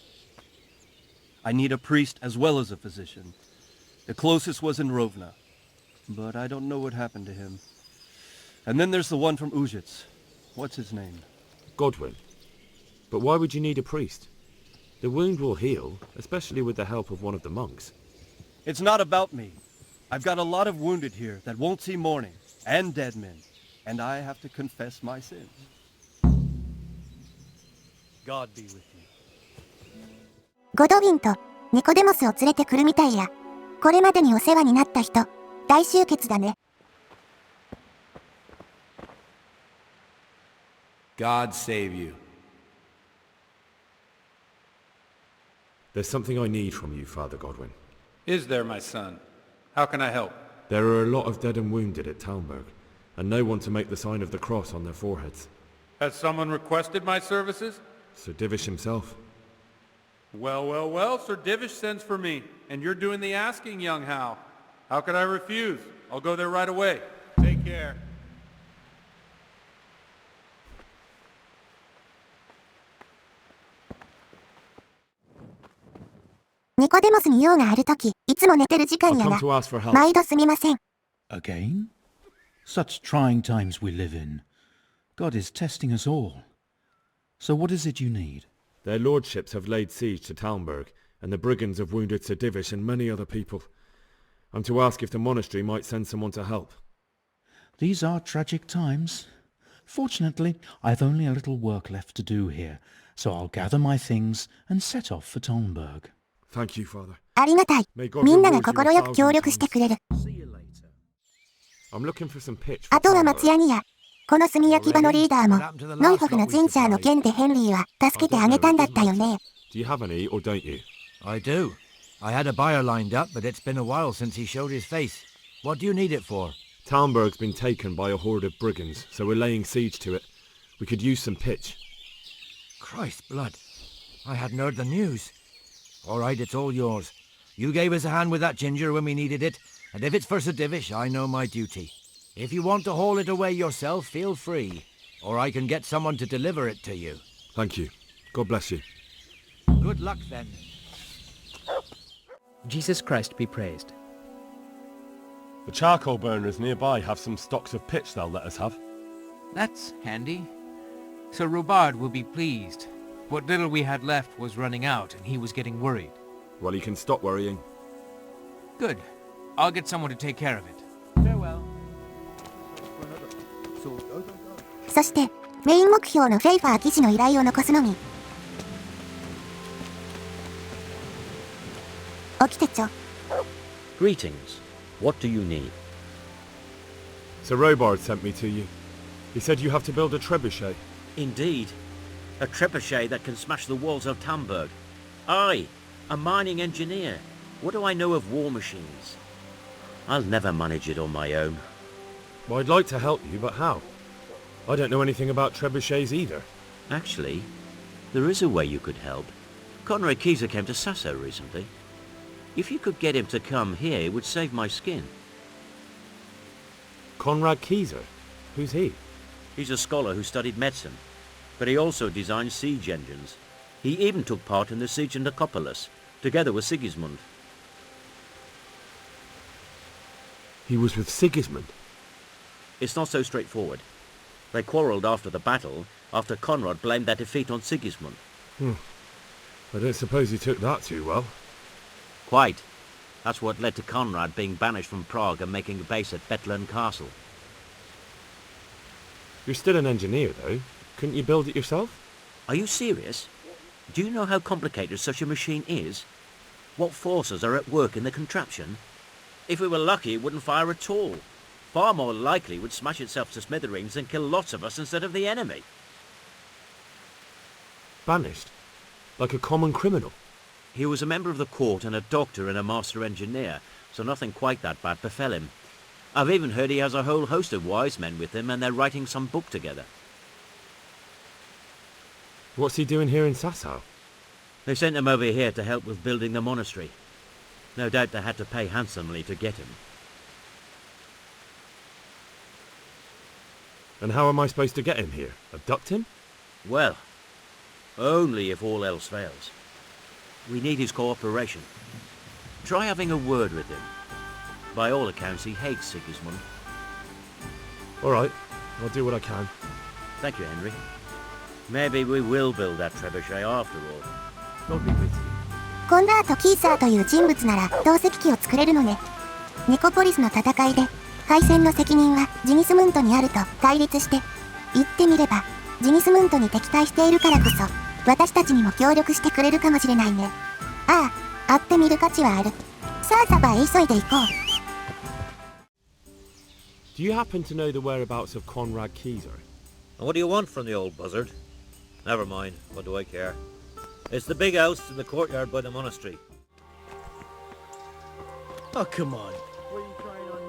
I need a priest as well as a physician. The closest was in Rovna, but I don't know what happened to him. And then there's the one from Uzhitz. What's his name? Godwin. But why would you need a priest? The wound will heal, especially with the help of one of the monks. It's not about me. I've got a lot of wounded here that won't see morning, and dead men, and I have to confess my sins. God be with you. ゴドウィンとニコデモスを連れてくるみたいや。これまでにお世話になった人、大集結だね。God save you. There's something I need from you, Father Godwin. Is there, my son? How can I help? There are a lot of dead and wounded at Talmberg, and no one to make the sign of the cross on their foreheads. Has someone requested my services? Sir Divish himself. Well, well, well, Sir Divish sends for me, and you're doing the asking, young Hal. How could I refuse? I'll go there right away. Take care. ニコデモスに用があるとき、いつも寝てる時間やな。毎度すみません。Again? Such trying times we live in. God is testing us all. So what is it you need? Their lordships have laid siege to Talmberg, and the brigands have wounded Sir Divish and many other people. I'm to ask if the monastery might send someone to help. These are tragic times. Fortunately, I've only a little work left to do here, so I'll gather my things and set off for Talmberg. Thank you, Father. ありがたい。みんなが快く協力してくれる。I'm looking for some pitch. あとは松ヤニや。この炭焼き場のリーダーも、ノイホフのジンジャーの件でヘンリーは助けてあげたんだったよね。Do you have any, or don't you? I do. I had a buyer lined up, but it's been a while since he showed his face. What do you need it for? Talmberg's been taken by a horde of brigands, so we're laying siege to it. We could use some pitch. Christ's blood. I hadn't heard the news. All right, it's all yours. You gave us a hand with that ginger when we needed it, and if it's for Sir Divish, I know my duty. If you want to haul it away yourself, feel free, or I can get someone to deliver it to you. Thank you. God bless you. Good luck, then. Jesus Christ be praised. The charcoal burners nearby have some stocks of pitch they'll let us have. That's handy. Sir Robard will be pleased. What little we had left was running out, and he was getting worried. Well, he can stop worrying. Good. I'll get someone to take care of it. Farewell. そして、メイン目標のフェイファー騎士の依頼を残すのみ。起きてちょ。Greetings. What do you need? Sir Robard sent me to you. He said you have to build a trebuchet. Indeed. A trebuchet that can smash the walls of Talmberg. I, a mining engineer. What do I know of war machines? I'll never manage it on my own. Well, I'd like to help you, but how? I don't know anything about trebuchets either. Actually, there is a way you could help. Conrad Keyser came to Sasso recently. If you could get him to come here, it would save my skin. Conrad Keyser? Who's he? He's a scholar who studied medicine, but he also designed siege engines. He even took part in the siege of Nicopolis, together with Sigismund. He was with Sigismund? It's not so straightforward. They quarrelled after the battle, after Conrad blamed their defeat on Sigismund. I don't suppose he took that too well. Quite. That's what led to Conrad being banished from Prague and making a base at Bethlen Castle. You're still an engineer, though. Couldn't you build it yourself? Are you serious? Do you know how complicated such a machine is? What forces are at work in the contraption? If we were lucky, it wouldn't fire at all. Far more likely it would smash itself to smithereens and kill lots of us instead of the enemy. Banished? Like a common criminal? He was a member of the court and a doctor and a master engineer, so nothing quite that bad befell him. I've even heard he has a whole host of wise men with him and they're writing some book together. What's he doing here in Sasau? They sent him over here to help with building the monastery. No doubt they had to pay handsomely to get him. And how am I supposed to get him here? Abduct him? Well, only if all else fails. We need his cooperation. Try having a word with him. By all accounts, he hates Sigismund. All right, I'll do what I can. Thank you, Henry. Maybe we will build that trebuchet after all. God be with you. コンダート・キーサーという人物なら投石機を作れるのね。ニコポリスの戦いで敗戦の責任はジニスムントにあると対立して、言ってみればジニスムントに敵対しているからこそ私たちにも協力してくれるかもしれないね。ああ、会ってみる価値はある。さあサバへ急いで行こう。Do you happen to know the whereabouts of Conrad Kieser? And what do you want from the old buzzard? Never mind, what do I care? It's the big house in the courtyard by the monastery. Oh, come on. What are you trying on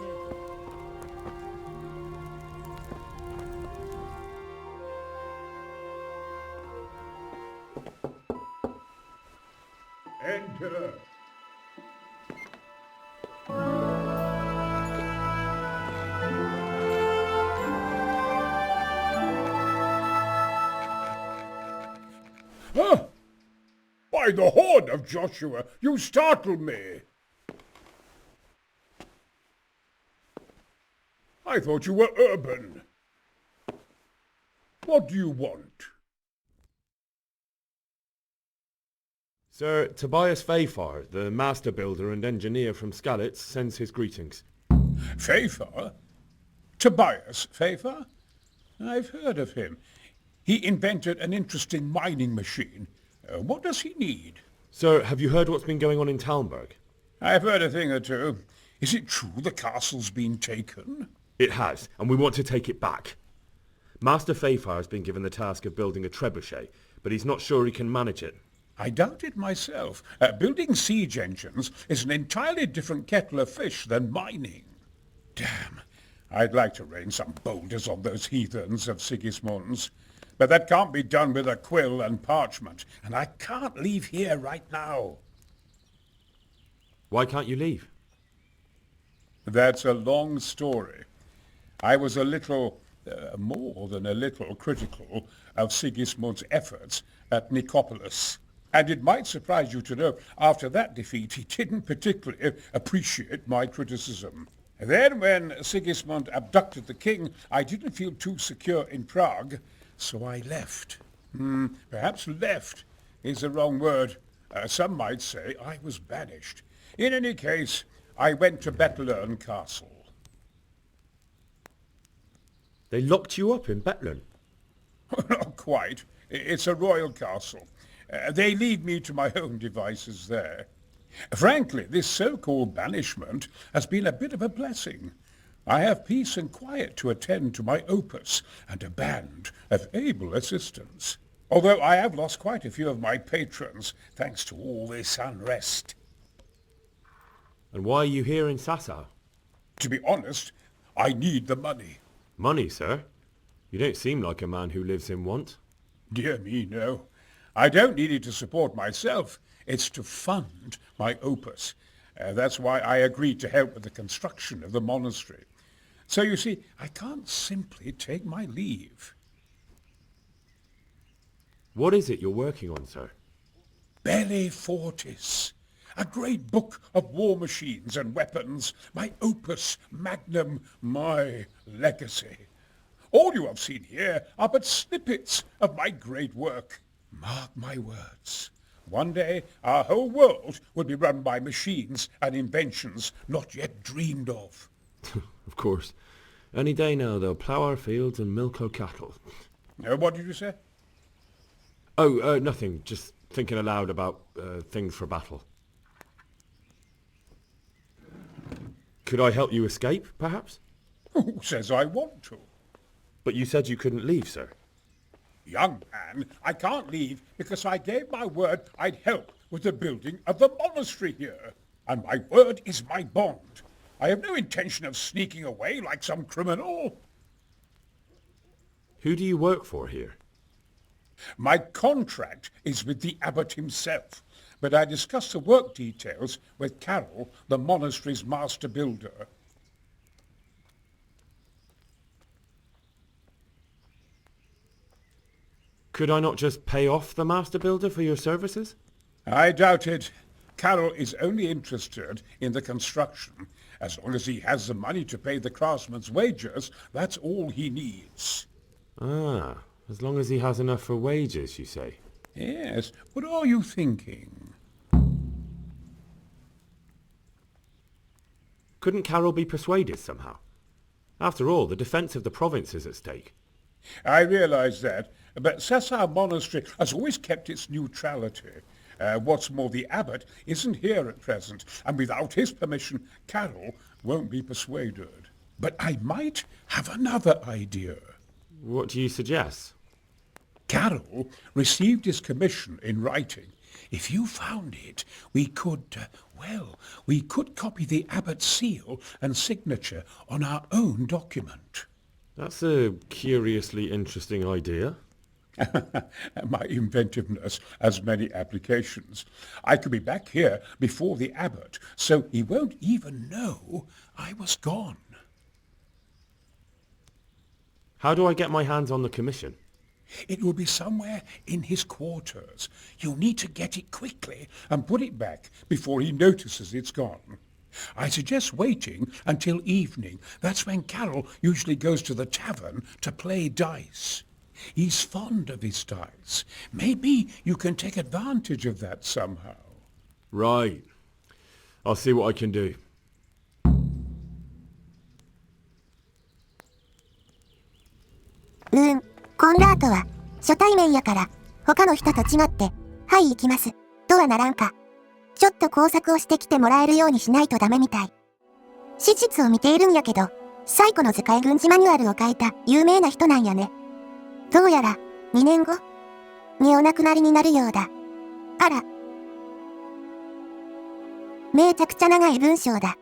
here? Enter. Huh? By the horn of Joshua, you startled me. I thought you were urban. What do you want? Sir Tobias Fayfar, the master builder and engineer from Skalitz, sends his greetings. Fayfar? Tobias Fayfar? I've heard of him. He invented an interesting mining machine. What does he need? Sir, have you heard what's been going on in Talmberg? I've heard a thing or two. Is it true the castle's been taken? It has, and we want to take it back. Master Fayfar has been given the task of building a trebuchet, but he's not sure he can manage it. I doubt it myself. Building siege engines is an entirely different kettle of fish than mining. Damn, I'd like to rain some boulders on those heathens of Sigismund's. But that can't be done with a quill and parchment, and I can't leave here right now. Why can't you leave? That's a long story. I was a little, more than a little, critical of Sigismund's efforts at Nicopolis. And it might surprise you to know, after that defeat, he didn't particularly appreciate my criticism. Then when Sigismund abducted the king, I didn't feel too secure in Prague, so I left. Perhaps left is the wrong word. Some might say I was banished. In any case, I went to Bethlen Castle. They locked you up in Bethlen? Not quite. It's a royal castle. They leave me to my own devices there. Frankly, this so-called banishment has been a bit of a blessing. I have peace and quiet to attend to my opus and a band of able assistants. Although I have lost quite a few of my patrons thanks to all this unrest. And why are you here in Sasau? To be honest, I need the money. Money, sir? You don't seem like a man who lives in want. Dear me, no. I don't need it to support myself. It's to fund my opus. That's why I agreed to help with the construction of the monastery. So you see, I can't simply take my leave. What is it you're working on, sir? Belli Fortis. A great book of war machines and weapons. My opus magnum, my legacy. All you have seen here are but snippets of my great work. Mark my words. one day our whole world would be run by machines and inventions not yet dreamed of. Of course. Any day now they'll plough our fields and milk our cattle. What did you say? Oh, nothing. Just thinking aloud about things for battle. Could I help you escape, perhaps? Who says I want to? But you said you couldn't leave, sir. Young man, I can't leave because I gave my word I'd help with the building of the monastery here. And my word is my bond. I have no intention of sneaking away like some criminal. Who do you work for here? My contract is with the abbot himself, but I discussed the work details with Carol, the monastery's master builder. Could I not just pay off the master builder for your services? I doubt it. Carol is only interested in the construction. As long as he has the money to pay the craftsman's wages, that's all he needs. Ah, as long as he has enough for wages, you say? Yes. What are you thinking? Couldn't Carol be persuaded somehow? After all, the defence of the province is at stake. I realize that, but Sassau Monastery has always kept its neutrality. What's more, the abbot isn't here at present, and without his permission, Carol won't be persuaded. But I might have another idea. What do you suggest? Carol received his commission in writing. If you found it, we could copy the abbot's seal and signature on our own document. That's a curiously interesting idea. My inventiveness has many applications. I could be back here before the abbot, so he won't even know I was gone. How do I get my hands on the commission? It will be somewhere in his quarters. You'll need to get it quickly and put it back before he notices it's gone. I suggest waiting until evening. That's when Carol usually goes to the tavern to play dice. He's fond of his dice. Maybe you can take advantage of that somehow. Right. I'll see what I can do.コンラートは初対面やから他の人と違ってはい行きますとはならんか。ちょっと工作をしてきてもらえるようにしないとダメみたい。史実を見ているんやけど最古の図解軍事マニュアルを書いた有名な人なんやね。どうやら2年後にお亡くなりになるようだ。あら。めちゃくちゃ長い文章だ。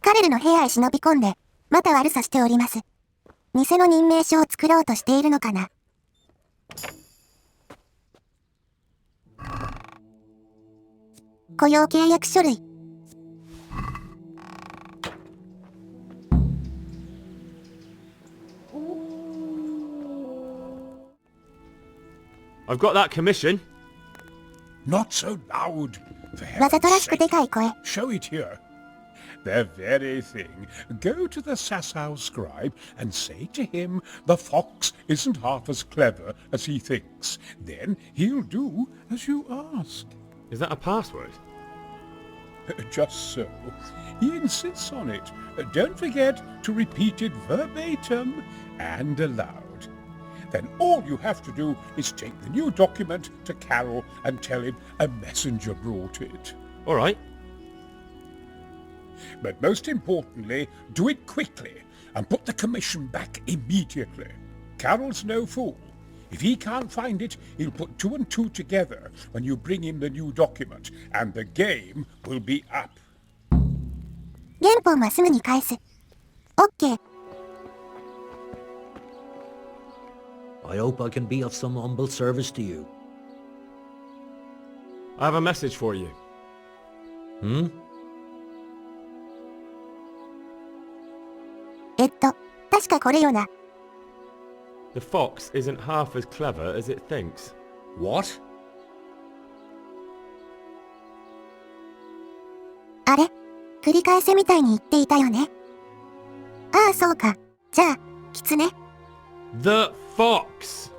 カレルの部屋へ忍び込んで、また悪さしております。偽の任命書を作ろうとしているのかな。雇用契約書類。I've got that commission. Not so loud. わざとらしくでかい声。Show it here. The very thing. Go to the Sassau scribe and say to him, the fox isn't half as clever as he thinks. Then he'll do as you ask. Is that a password? Just so. He insists on it. Don't forget to repeat it verbatim and aloud. Then all you have to do is take the new document to Carol and tell him a messenger brought it. All right. But most importantly, do it quickly and put the commission back immediately. Carol's no fool. If he can't find it, he'll put 2 and 2 together when you bring him the new document, and the game will be up. 原本はすぐに返す。OK。I hope I can be of some humble service to you. I have a message for you. Hmm? 確かこれよな。The fox isn't half as clever as it thinks. What? あれ繰り返せみたいに言っていたよね。ああ、そうか。じゃあ、キツネ。The fox!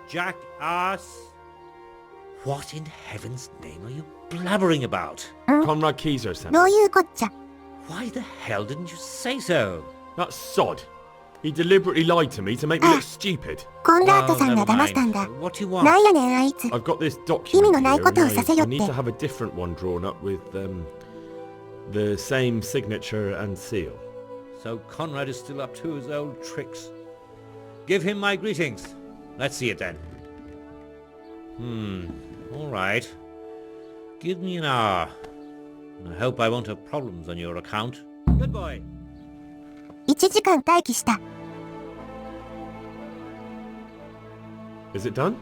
Jackass! What in heaven's name are you blabbering about? Conrad Keyser sent どういうこっちゃ。 Why the hell didn't you say so? That sod. He deliberately lied to me to make me look stupid. コンラートさんが騙したんだ。なんやねん、あいつ。 I've got this 意味 document のない here ことを and させ I よっ need て to。have a different one drawn up with the same signature and seal. So Conrad is still up to his old tricks. Give him my greetings. Let's see it then. All right. Give me an hour. I hope I won't have problems on your account. Good boy. 1時間待機した。Is it done?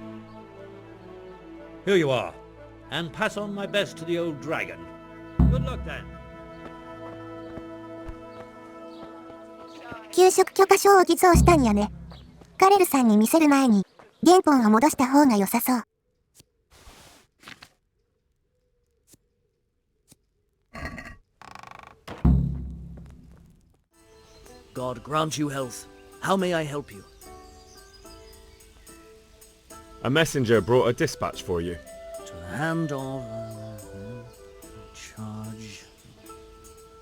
Here you are. And pass on my best to the old dragon. Good luck then. 給食許可証を偽造したんやね。カレルさんに見せる前に、原本を戻した方が良さそう。God grant you health. How may I help you? A messenger brought a dispatch for you. To hand of charge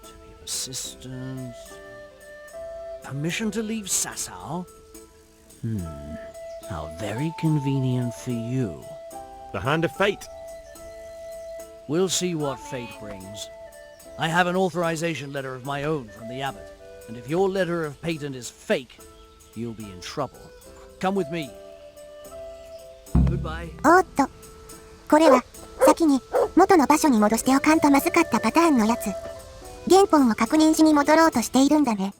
to the assistance. Permission to leave Sasau? How very convenient for you. The hand of fate. We'll see what fate brings. I have an authorization letter of my own from the abbot, and if your letter of patent is fake, you'll be in trouble. Come with me. Goodbye. おーっと。これは、先に、元の場所に戻しておかんとまずかったパターンのやつ。原本を確認しに戻ろうとしているんだね。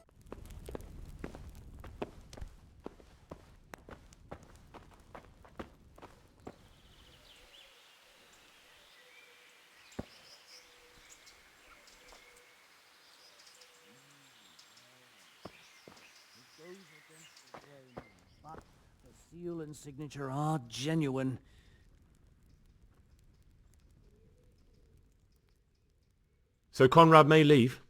The seal and signature are genuine. So Conrad may leave?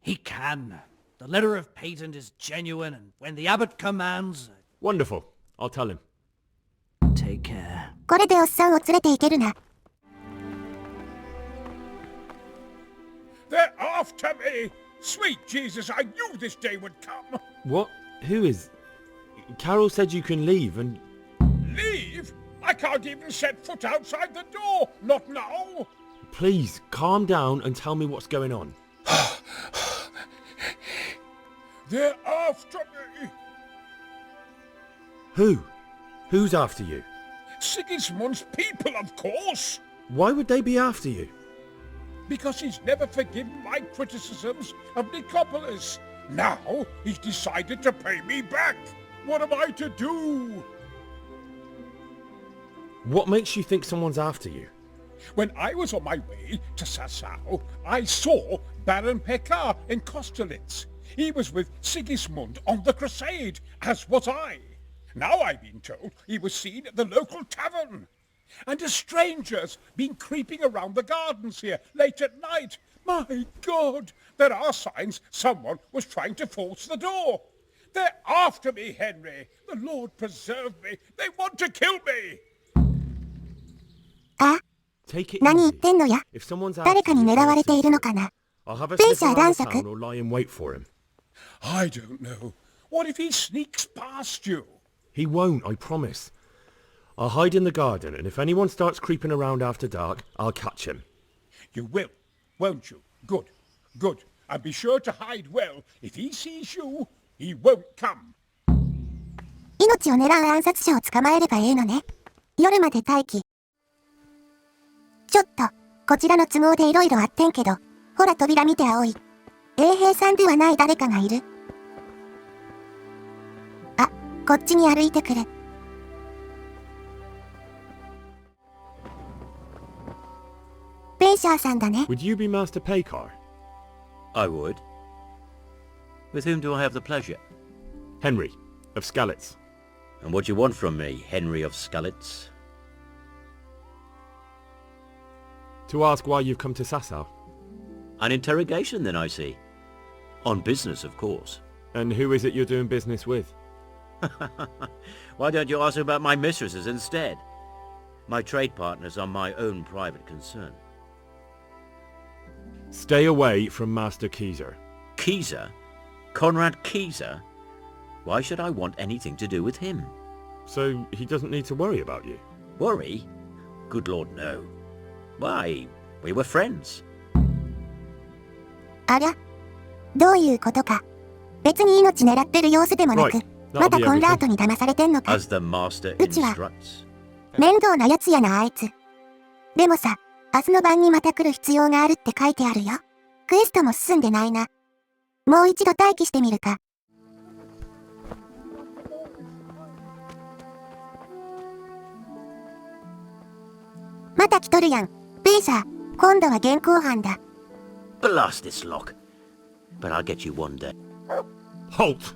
He can. The letter of patent is genuine, and when the abbot commands... Wonderful. I'll tell him. Take care. これでおっさんを連れて行けるな。They're after me! Sweet Jesus, I knew this day would come! What? Who is... Carol said you can leave and... Leave? I can't even set foot outside the door! Not now! Please, calm down and tell me what's going on. They're after me! Who? Who's after you? Sigismund's people, of course! Why would they be after you? Because he's never forgiven my criticisms of Nicopolis. Now he's decided to pay me back. What am I to do? What makes you think someone's after you? When I was on my way to Sasau, I saw Baron Pekar in Kostelitz. He was with Sigismund on the crusade, as was I. Now I've been told he was seen at the local tavern. And a stranger's been creeping around the gardens here late at night. My God, there are signs someone was trying to force the door. They're after me, Henry. The Lord preserve me. They want to kill me. あ、 Take it 何言っ easy. てんのや。 If someone's after 誰かに you, 狙われ I'll てい see るのかな。 I'll have a ペイ slip シャー around 男 the 爵。 town or lie in wait for him. I don't know. What if he sneaks past you? He won't, I promise. I'll hide in the garden, and if anyone starts creeping around after dark, I'll catch him. You will, won't you? Good, good. And be sure to hide well. If he sees you, he won't come. 命を狙う暗殺者を捕まえればええのね。夜まで待機。ちょっと、こちらの都合でいろいろあってんけど、ほら扉見て葵。衛兵さんではない誰かがいる。あ、こっちに歩いてくる。ペイシャーさんだね。Would you be Master Pekar? I would. With whom do I have the pleasure? Henry, of Skalitz. And what do you want from me, Henry of Skalitz? To ask why you've come to Sasau. An interrogation then, I see. On business, of course. And who is it you're doing business with? Why don't you ask about my mistresses instead? My trade partners are my own private concern. Stay away from Master Keyser. Keyser? Conrad Keyser? Why should I want anything to do with him? So he doesn't need to worry about you? Worry? Good Lord, no. Why, we were friends. あら、どういうことか。別に命狙ってる様子でもなく、またコンラートに騙されてんのか。As the master うちは instructs. 面倒なやつやなあいつ。でもさ、明日の晩にまた来る必要があるって書いてあるよ。クエストも進んでないな。もう一度待機してみるか。また来とるやん。ペイシャー、今度は現行犯だ。Blast this lock. But I'll get you one day. Halt!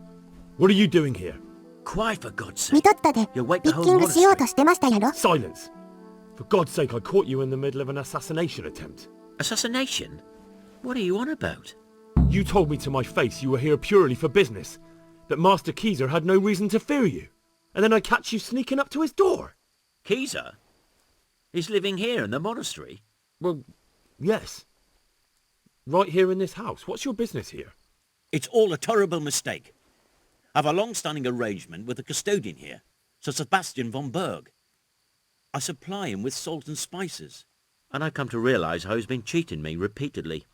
What are you doing here? Quiet for God's sake. 見とったで、ピッキングしようとしてましたやろ。Silence! For God's sake, I caught you in the middle of an assassination attempt. Assassination? What are you on about? You told me to my face you were here purely for business, that Master Keyser had no reason to fear you, and then I catch you sneaking up to his door. Keyser? He's living here in the monastery? Well, yes. Right here in this house. What's your business here? It's all a terrible mistake. I've a long-standing arrangement with the custodian here, Sir Sebastian von Berg. I supply him with salt and spices, and I've come to realize how he's been cheating me repeatedly.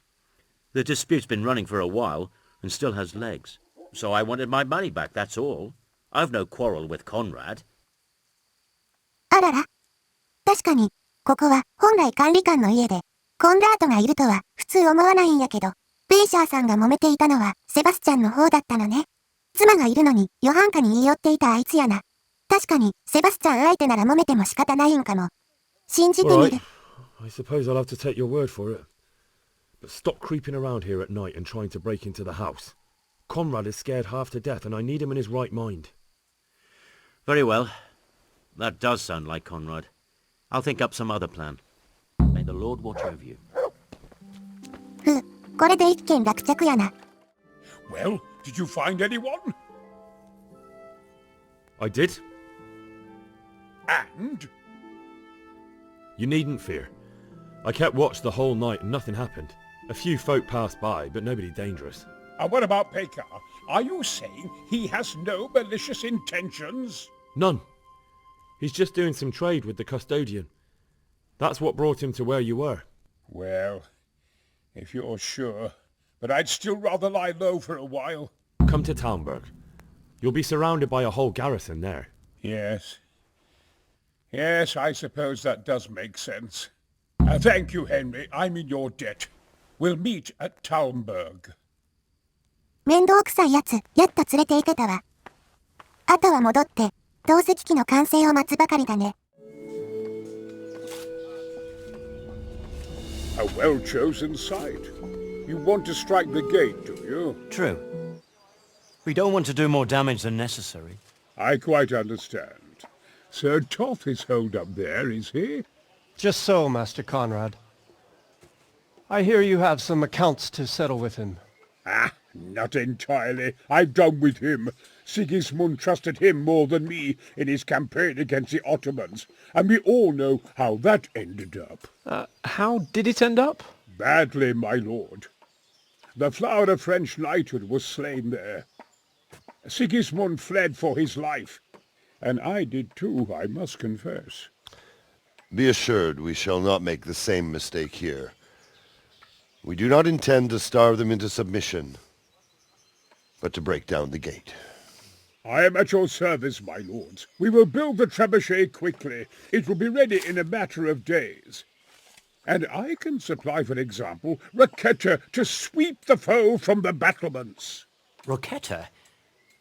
The dispute's been running for a while, and still has legs. So I wanted my money back, that's all. I've no quarrel with Conrad. あらら。確かに、ここは本来管理官の家で、コンラートがいるとは普通思わないんやけど、ペイシャーさんが揉めていたのはセバスチャンの方だったのね。妻がいるのに余繁家に言い寄っていたあいつやな。確かにセバスチャン相手なら揉めても仕方ないんかも。信じてみる。I suppose I'll have to take your word for it. But stop creeping around here at night and trying to break into the house. Conrad is scared half to death and I need him in his right mind. Very well. That does sound like Conrad. I'll think up some other plan. May the Lord watch over you. これで一件落着やな。Well, did you find anyone? I did. And? You needn't fear. I kept watch the whole night and nothing happened. A few folk passed by, but nobody dangerous. And what about Pekar? Are you saying he has no malicious intentions? None. He's just doing some trade with the custodian. That's what brought him to where you were. Well, if you're sure, but I'd still rather lie low for a while. Come to Talmberg. You'll be surrounded by a whole garrison there. Yes. Yes, I suppose that does make sense. Thank you, Henry. I'm in your debt. We'll meet at Talmberg. 面倒くさいやつ、やっと連れて行けたわ。あとは戻って、透析機の完成を待つばかりだね。A well-chosen site. You want to strike the gate, do you? True. We don't want to do more damage than necessary. I quite understand. Sir Toth is holed up there, is he? Just so, Master Conrad. I hear you have some accounts to settle with him. Ah, not entirely. I've done with him. Sigismund trusted him more than me in his campaign against the Ottomans, and we all know how that ended up. How did it end up? Badly, my lord. The flower of French knighthood was slain there. Sigismund fled for his life, and I did too, I must confess. Be assured we shall not make the same mistake here. We do not intend to starve them into submission, but to break down the gate. I am at your service, my lords. We will build the trebuchet quickly. It will be ready in a matter of days. And I can supply, for example, Roquetta to sweep the foe from the battlements. Roquetta?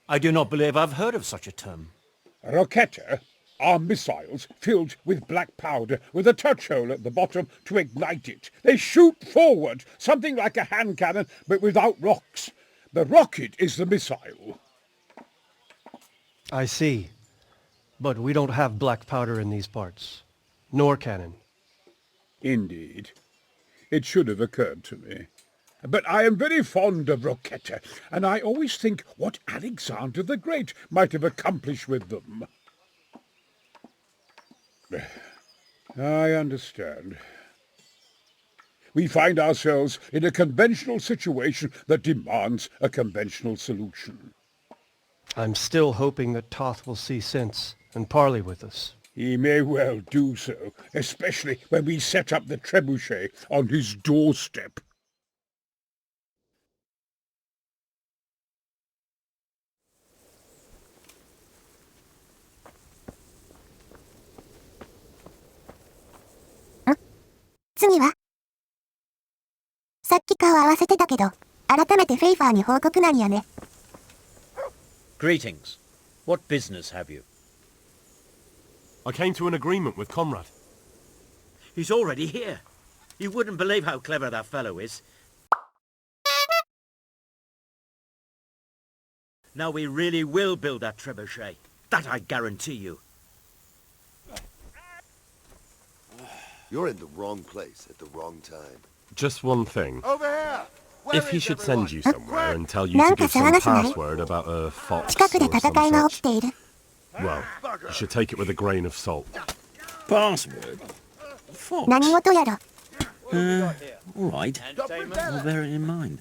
I do not believe I've heard of such a term. Roquetta are missiles filled with black powder with a touch hole at the bottom to ignite it. They shoot forward, something like a hand cannon, but without rocks. The rocket is the missile. I see. But we don't have black powder in these parts. Nor cannon. Indeed. It should have occurred to me. but I am very fond of Rocchetta, and I always think what Alexander the Great might have accomplished with them. I understand. We find ourselves in a conventional situation that demands a conventional solution. I'm still hoping that Toth will see sense and parley with us. He may well do so, especially when we set up the trebuchet on his doorstep. Huh? 次はさっき顔合わせてたけど、改めてフェイファーに報告なんやね。Greetings. What business have you? I came to an agreement with Conrad. He's already here. You wouldn't believe how clever that fellow is. Now we really will build that trebuchet. That I guarantee you. You're in the wrong place at the wrong time. Just one thing. Over here! If he should send you somewhere and tell you to give some password about a fox or some such, well, you should take it with a grain of salt. Password? Fox? 何事やろ。All right. I'll bear it in mind.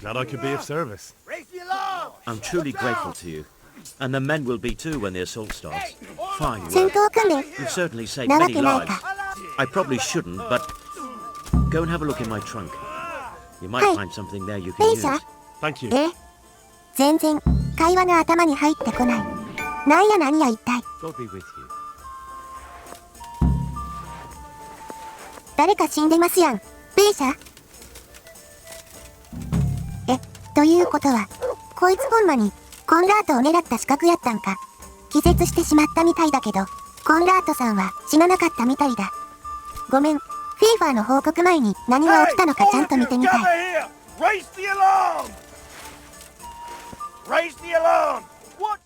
Glad I could be of service. I'm truly grateful to you. And the men will be too when the assault starts. Fine 戦 work. 闘訓練 You've certainly saved なわ many けない lives. か。I probably shouldn't, but go and have a look in my trunk. You might find something there you ペ can イシャ use. Thank you. え全然会話が頭に入ってこない。なんやなんや一体。 God be with you. 誰か死んでますやん。ペイシャということは、こいつほんまにコンラートを狙った死角やったんか。気絶してしまったみたいだけど、コンラートさんは死ななかったみたいだ。ごめん、フィーファーの報告前に何が起きたのかちゃんと見てみたい。Raise the alarm! Raise the alarm! What?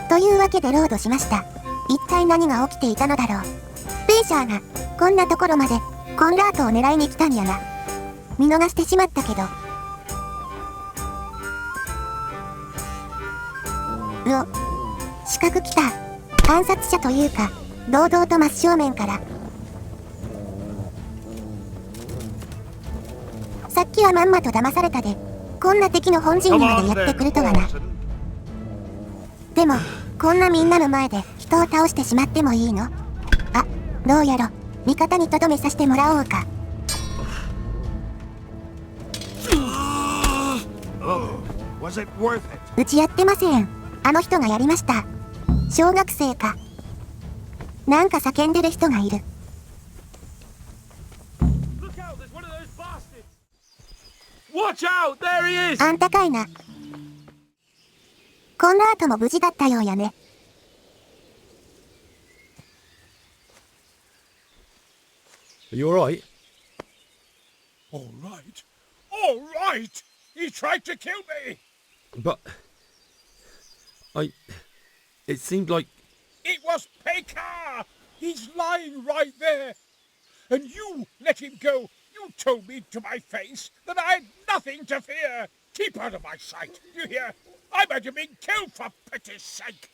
というわけでロードしました。一体何が起きていたのだろう。ペイシャーがこんなところまでコンラートを狙いに来たんやな。見逃してしまったけど。死角来た。暗殺者というか、堂々と真正面から。さっきはまんまと騙されたで、こんな敵の本陣にまでやってくるとはな。でも、こんなみんなの前で人を倒してしまってもいいの？あ、どうやろ、味方にとどめさせてもらおうか。うちやってません。あの人がやりました。小学生か。なんか叫んでる人がいる。あんたかいな。コンラートも無事だったようやね。Are you alright? All right. All right! He tried to kill me! But... It seemed like... It was Pekar! He's lying right there! And you let him go! You told me to my face that I had nothing to fear! Keep out of my sight, you hear? I might have been killed for pity's sake!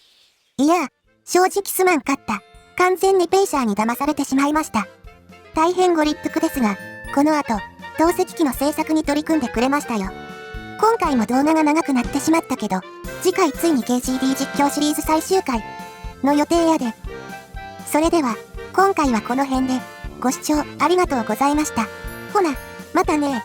いや、正直すまんかった。完全にペイシャーに騙されてしまいました。大変ご立腹ですが、この後、透析機の製作に取り組んでくれましたよ。今回も動画が長くなってしまったけど、次回ついに KCD 実況シリーズ最終回の予定やで。それでは、今回はこの辺で、ご視聴ありがとうございました。ほな、またね。